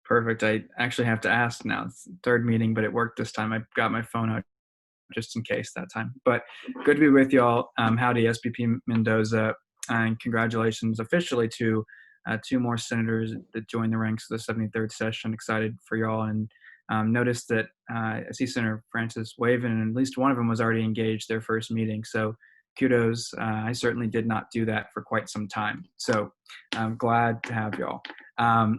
Perfect. I actually have to ask now. It's the third meeting, but it worked this time. I got my phone out just in case that time. But good to be with y'all. Howdy, SBP Mendoza, and congratulations officially to 2 more senators that joined the ranks of the 73rd session. Excited for y'all, and noticed that I see Senator Francis Wavin, and at least one of them was already engaged their first meeting. So kudos. I certainly did not do that for quite some time. So I'm glad to have y'all. I'll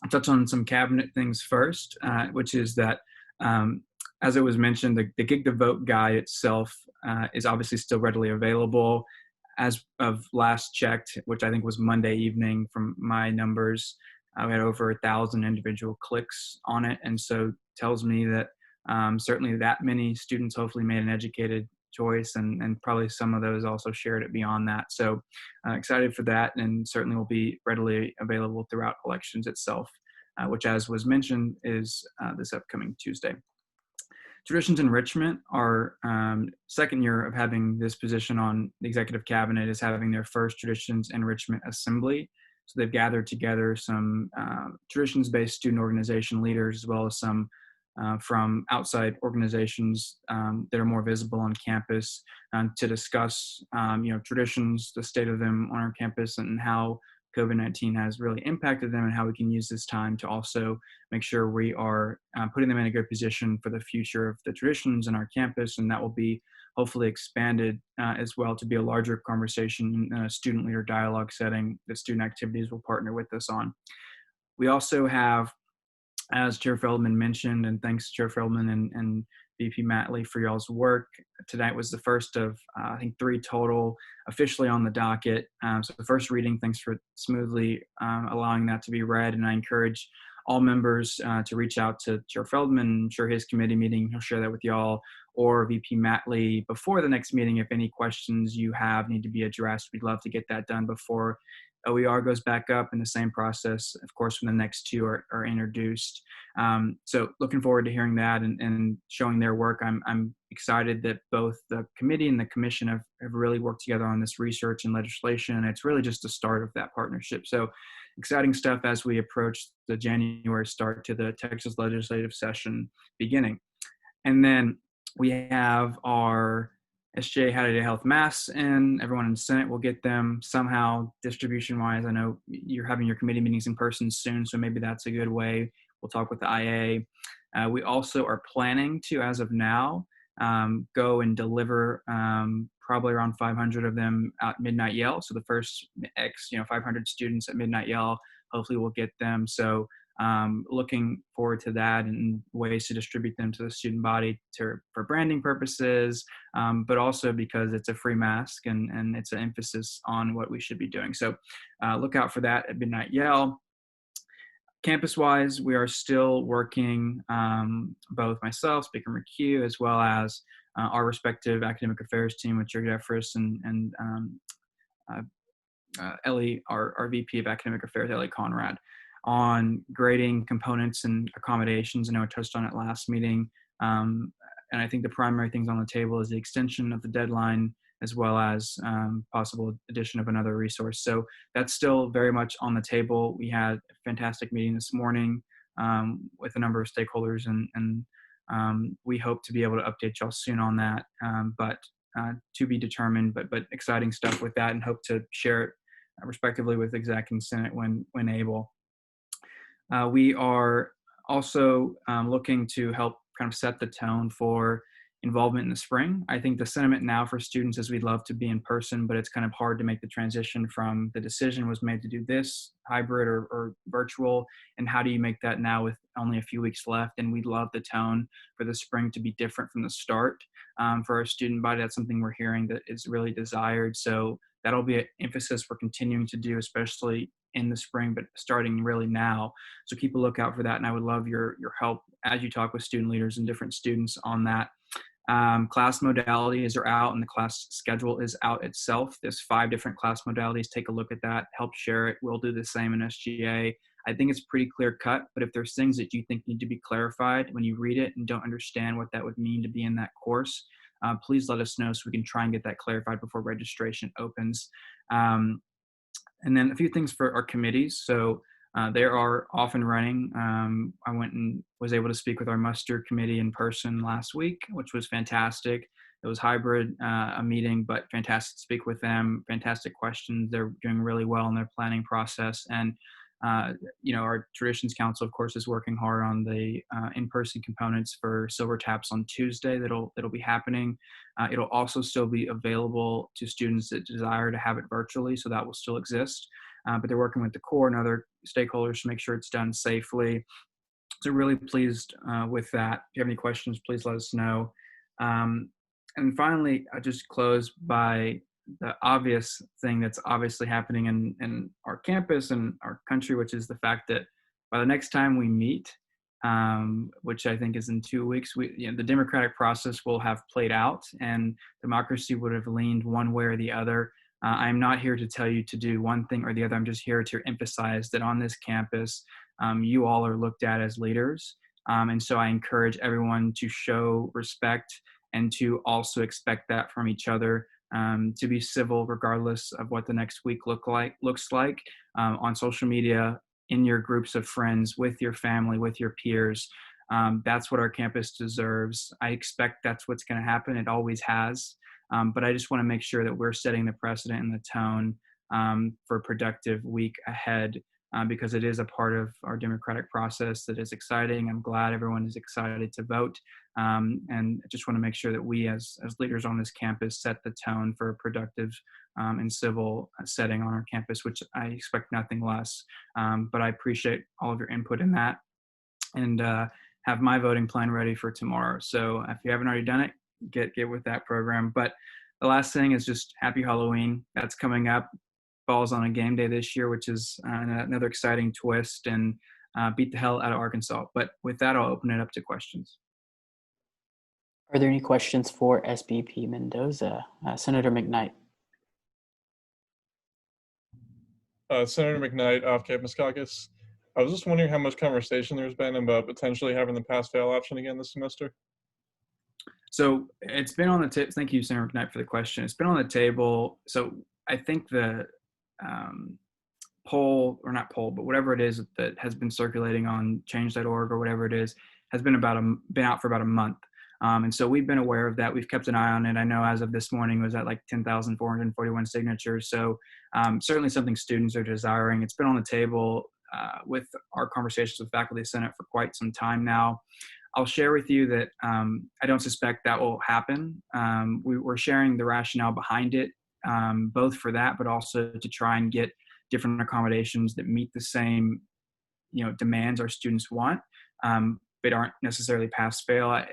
touch on some cabinet things first, which is that as it was mentioned, the Gig to Vote guide itself is obviously still readily available. As of last checked, which I think was Monday evening from my numbers, we had over 1,000 individual clicks on it. And so tells me that certainly that many students hopefully made an educated choice, and probably some of those also shared it beyond that. So excited for that, and certainly will be readily available throughout elections itself, which, as was mentioned, is this upcoming Tuesday. Traditions Enrichment, our second year of having this position on the executive cabinet, is having their first Traditions Enrichment Assembly. So they've gathered together some traditions-based student organization leaders, as well as some from outside organizations that are more visible on campus, to discuss traditions, the state of them on our campus, and how COVID-19 has really impacted them, and how we can use this time to also make sure we are putting them in a good position for the future of the traditions in our campus. And that will be hopefully expanded as well to be a larger conversation in a student leader dialogue setting that student activities will partner with us on. We also have, as Chair Feldman mentioned, and thanks Chair Feldman and VP Matley for y'all's work. Tonight was the first of, I think, 3 total officially on the docket. So the first reading, thanks for smoothly allowing that to be read. And I encourage all members to reach out to Chair Feldman. I'm sure his committee meeting, he'll share that with y'all, or VP Matley before the next meeting if any questions you have need to be addressed. We'd love to get that done before OER goes back up, in the same process, of course, when the next two are introduced. So looking forward to hearing that and showing their work. I'm excited that both the committee and the commission have really worked together on this research and legislation, and it's really just the start of that partnership. So exciting stuff as we approach the January start to the Texas legislative session beginning. And then we have our SGA How Today Health masks, and everyone in the Senate will get them somehow distribution-wise. I know you're having your committee meetings in person soon, so maybe that's a good way. We'll talk with the IA. We also are planning to, as of now, go and deliver probably around 500 of them at Midnight Yell. So the first 500 students at Midnight Yell, hopefully we'll get them. So looking forward to that and ways to distribute them to the student body for branding purposes, but also because it's a free mask and it's an emphasis on what we should be doing. So look out for that at Midnight Yell. Campus-wise, we are still working, both myself, Speaker McHugh, as well as our respective academic affairs team with Chair Jeffress and Ellie, our VP of Academic Affairs, Ellie Conrad, on grading components and accommodations. I know I touched on it last meeting. And I think the primary things on the table is the extension of the deadline, as well as possible addition of another resource. So that's still very much on the table. We had a fantastic meeting this morning with a number of stakeholders, and we hope to be able to update y'all soon on that, but to be determined, but exciting stuff with that, and hope to share it respectively with Exec and Senate when able. We are also looking to help kind of set the tone for involvement in the spring. I think the sentiment now for students is we'd love to be in person, but it's kind of hard to make the transition from the decision was made to do this hybrid or virtual, and how do you make that now with only a few weeks left? And we'd love the tone for the spring to be different from the start. For our student body, that's something we're hearing that is really desired. So that'll be an emphasis we're continuing to do, especially in the spring, but starting really now. So keep a lookout for that. And I would love your help as you talk with student leaders and different students on that. Class modalities are out and the class schedule is out itself. There's 5 different class modalities. Take a look at that, help share it. We'll do the same in SGA. I think it's pretty clear cut, but if there's things that you think need to be clarified when you read it and don't understand what that would mean to be in that course, please let us know so we can try and get that clarified before registration opens. And then a few things for our committees. So they are off and running. I went and was able to speak with our muster committee in person last week, which was fantastic. It was hybrid, a meeting, but fantastic to speak with them. Fantastic questions. They're doing really well in their planning process. And our Traditions Council, of course, is working hard on the in-person components for Silver Taps on Tuesday. That'll be happening. It'll also still be available to students that desire to have it virtually, so that will still exist. But they're working with the core and other stakeholders to make sure it's done safely. So really pleased with that. If you have any questions, please let us know. And finally, I'll just close by the obvious thing that's obviously happening in our campus and our country, which is the fact that by the next time we meet, which I think is in 2 weeks, the democratic process will have played out and democracy would have leaned one way or the other. I'm not here to tell you to do one thing or the other. I'm just here to emphasize that on this campus, you all are looked at as leaders. And so I encourage everyone to show respect and to also expect that from each other, to be civil regardless of what the next week looks like on social media, in your groups of friends, with your family, with your peers. That's what our campus deserves. I expect that's what's going to happen. It always has. But I just want to make sure that we're setting the precedent and the tone for a productive week ahead, because it is a part of our democratic process that is exciting. I'm glad everyone is excited to vote. And I just want to make sure that we as leaders on this campus set the tone for a productive and civil setting on our campus, which I expect nothing less. But I appreciate all of your input in that, and have my voting plan ready for tomorrow. So if you haven't already done it, get with that program. But the last thing is just happy Halloween. That's coming up. Falls on a game day this year, which is another exciting twist, and beat the hell out of Arkansas. But with that, I'll open it up to questions. Are there any questions for SBP Mendoza? Senator McKnight. Senator McKnight, off-campus caucus. I was just wondering how much conversation there's been about potentially having the pass-fail option again this semester. So it's been on the table. Thank you, Senator McKnight, for the question. It's been on the table. So I think the poll, or not poll, but whatever it is that has been circulating on change.org or whatever it is, has been out for about a month. And so we've been aware of that. We've kept an eye on it. I know as of this morning it was at like 10,441 signatures. So certainly something students are desiring. It's been on the table with our conversations with Faculty Senate for quite some time now. I'll share with you that I don't suspect that will happen. We're sharing the rationale behind it, both for that, but also to try and get different accommodations that meet the same, demands our students want, but aren't necessarily pass-fail.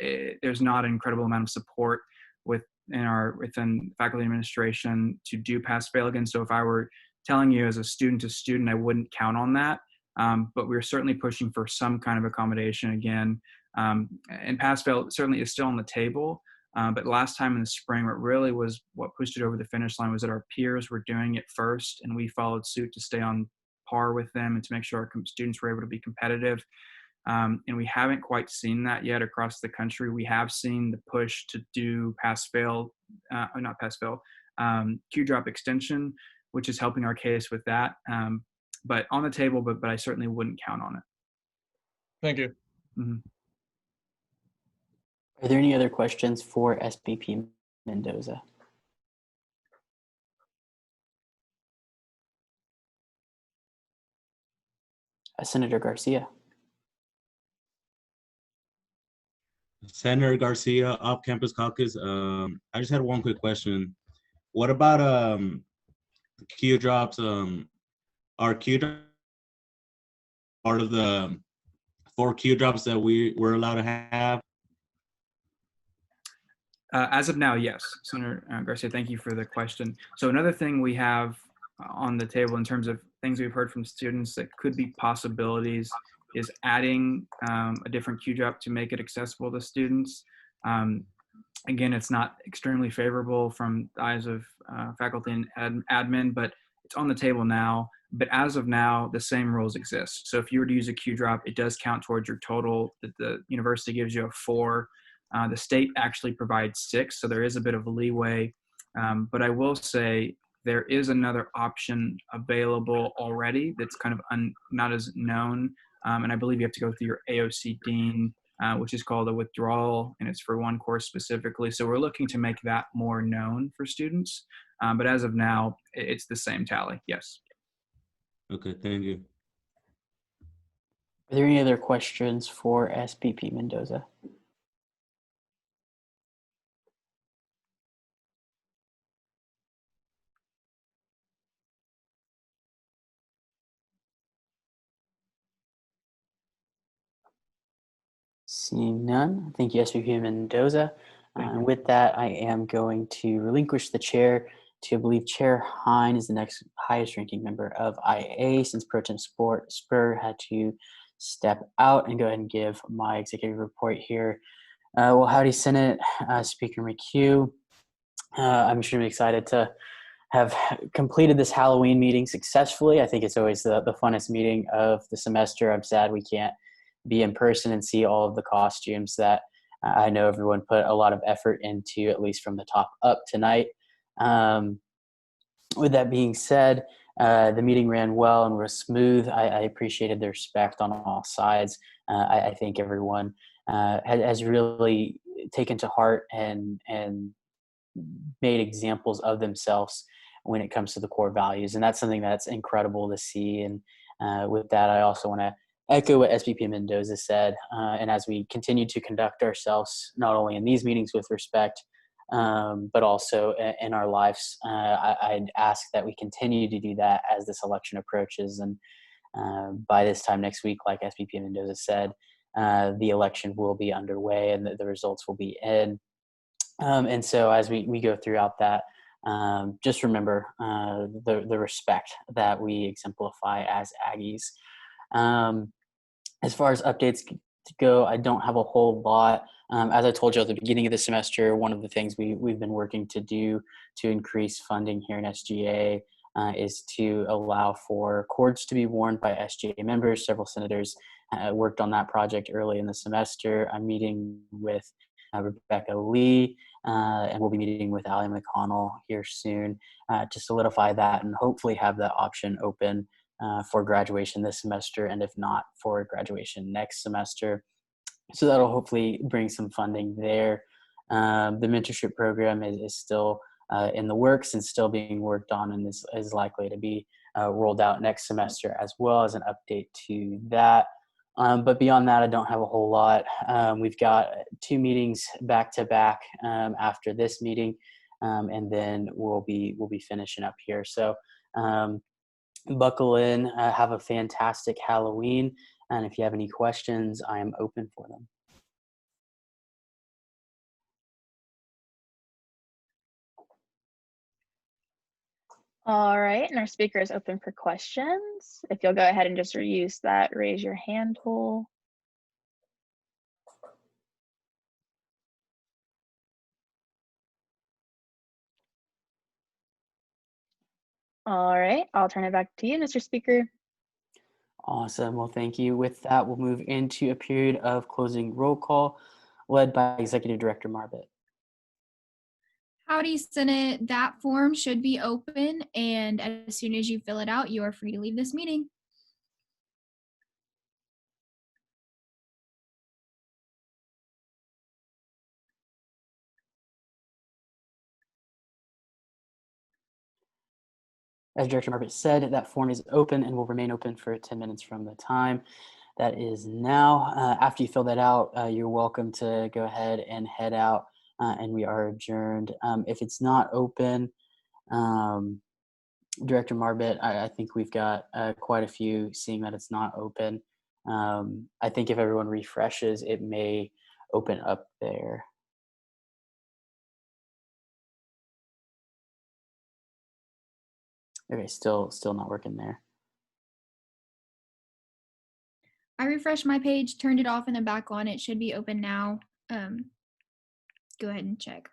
There's not an incredible amount of support within faculty administration to do pass-fail again. So if I were telling you as a student to student, I wouldn't count on that. But we're certainly pushing for some kind of accommodation again. And pass-fail certainly is still on the table. But last time in the spring, what pushed it over the finish line was that our peers were doing it first, and we followed suit to stay on par with them and to make sure our students were able to be competitive. And we haven't quite seen that yet across the country. We have seen the push to do Q-drop extension, which is helping our case with that. But on the table, but I certainly wouldn't count on it. Thank you. Mm-hmm. Are there any other questions for SBP Mendoza? Senator Garcia. Senator Garcia, off-campus caucus. I just had one quick question. What about Q drops? Are Q drops part of the 4 Q drops that we're allowed to have? As of now, yes. Senator Garcia, thank you for the question. So another thing we have on the table in terms of things we've heard from students that could be possibilities is adding a different Q drop to make it accessible to students. Again, it's not extremely favorable from the eyes of faculty and admin, but it's on the table now. But as of now, the same rules exist. So if you were to use a Q drop, it does count towards your total. The university gives you a 4. The state actually provides 6, so there is a bit of leeway. But I will say there is another option available already that's kind of not as known. And I believe you have to go through your AOC dean, which is called a withdrawal, and it's for one course specifically. So we're looking to make that more known for students. But as of now, it's the same tally, yes. Okay, thank you. Are there any other questions for SBP Mendoza? Seeing none, thank you, SVP Mendoza. And with that, I am going to relinquish the chair to, I believe, Chair Hine is the next highest ranking member of IA, since Pro Tem Spur had to step out, and go ahead and give my executive report here. Well, howdy, Senate, Speaker McHugh. I'm extremely excited to have completed this Halloween meeting successfully. I think it's always the funnest meeting of the semester. I'm sad we can't be in person and see all of the costumes that I know everyone put a lot of effort into, at least from the top up tonight. With that being said, the meeting ran well and was smooth. I appreciated the respect on all sides. I think everyone has really taken to heart and made examples of themselves when it comes to the core values. And that's something that's incredible to see. And with that, I also want to echo what SVP Mendoza said. And as we continue to conduct ourselves, not only in these meetings with respect, but also in our lives, I'd ask that we continue to do that as this election approaches. And by this time next week, like SVP Mendoza said, the election will be underway and the results will be in. And so as we go throughout that, just remember the respect that we exemplify as Aggies. As far as updates to go. I don't have a whole lot. As I told you at the beginning of the semester, one of the things we've been working to do to increase funding here in SGA is to allow for cords to be worn by SGA members. Several senators worked on that project early in the semester. I'm meeting with Rebecca Lee, and we'll be meeting with Allie McConnell here soon to solidify that and hopefully have that option open for graduation this semester, and if not, for graduation next semester. So that'll hopefully bring some funding there. The mentorship program is still in the works and still being worked on, and is likely to be rolled out next semester, as well as an update to that. But beyond that, I don't have a whole lot. We've got 2 meetings back to back after this meeting, and then we'll be finishing up here. So buckle in, have a fantastic Halloween, and if you have any questions, I am open for them. All right, and our speaker is open for questions. If you'll go ahead and just use that raise your hand tool. All right, I'll turn it back to you, Mr. Speaker. Awesome. Well, thank you. With that, we'll move into a period of closing roll call led by Executive Director Marbett. Howdy, Senate. That form should be open, and as soon as you fill it out, you are free to leave this meeting. As Director Marbett said, that form is open and will remain open for 10 minutes from the time. That is now. After you fill that out, you're welcome to go ahead and head out, and we are adjourned. If it's not open, Director Marbett, I think we've got quite a few seeing that it's not open. I think if everyone refreshes, it may open up there. Okay, still not working there. I refreshed my page, turned it off, and then back on. It should be open now. Go ahead and check.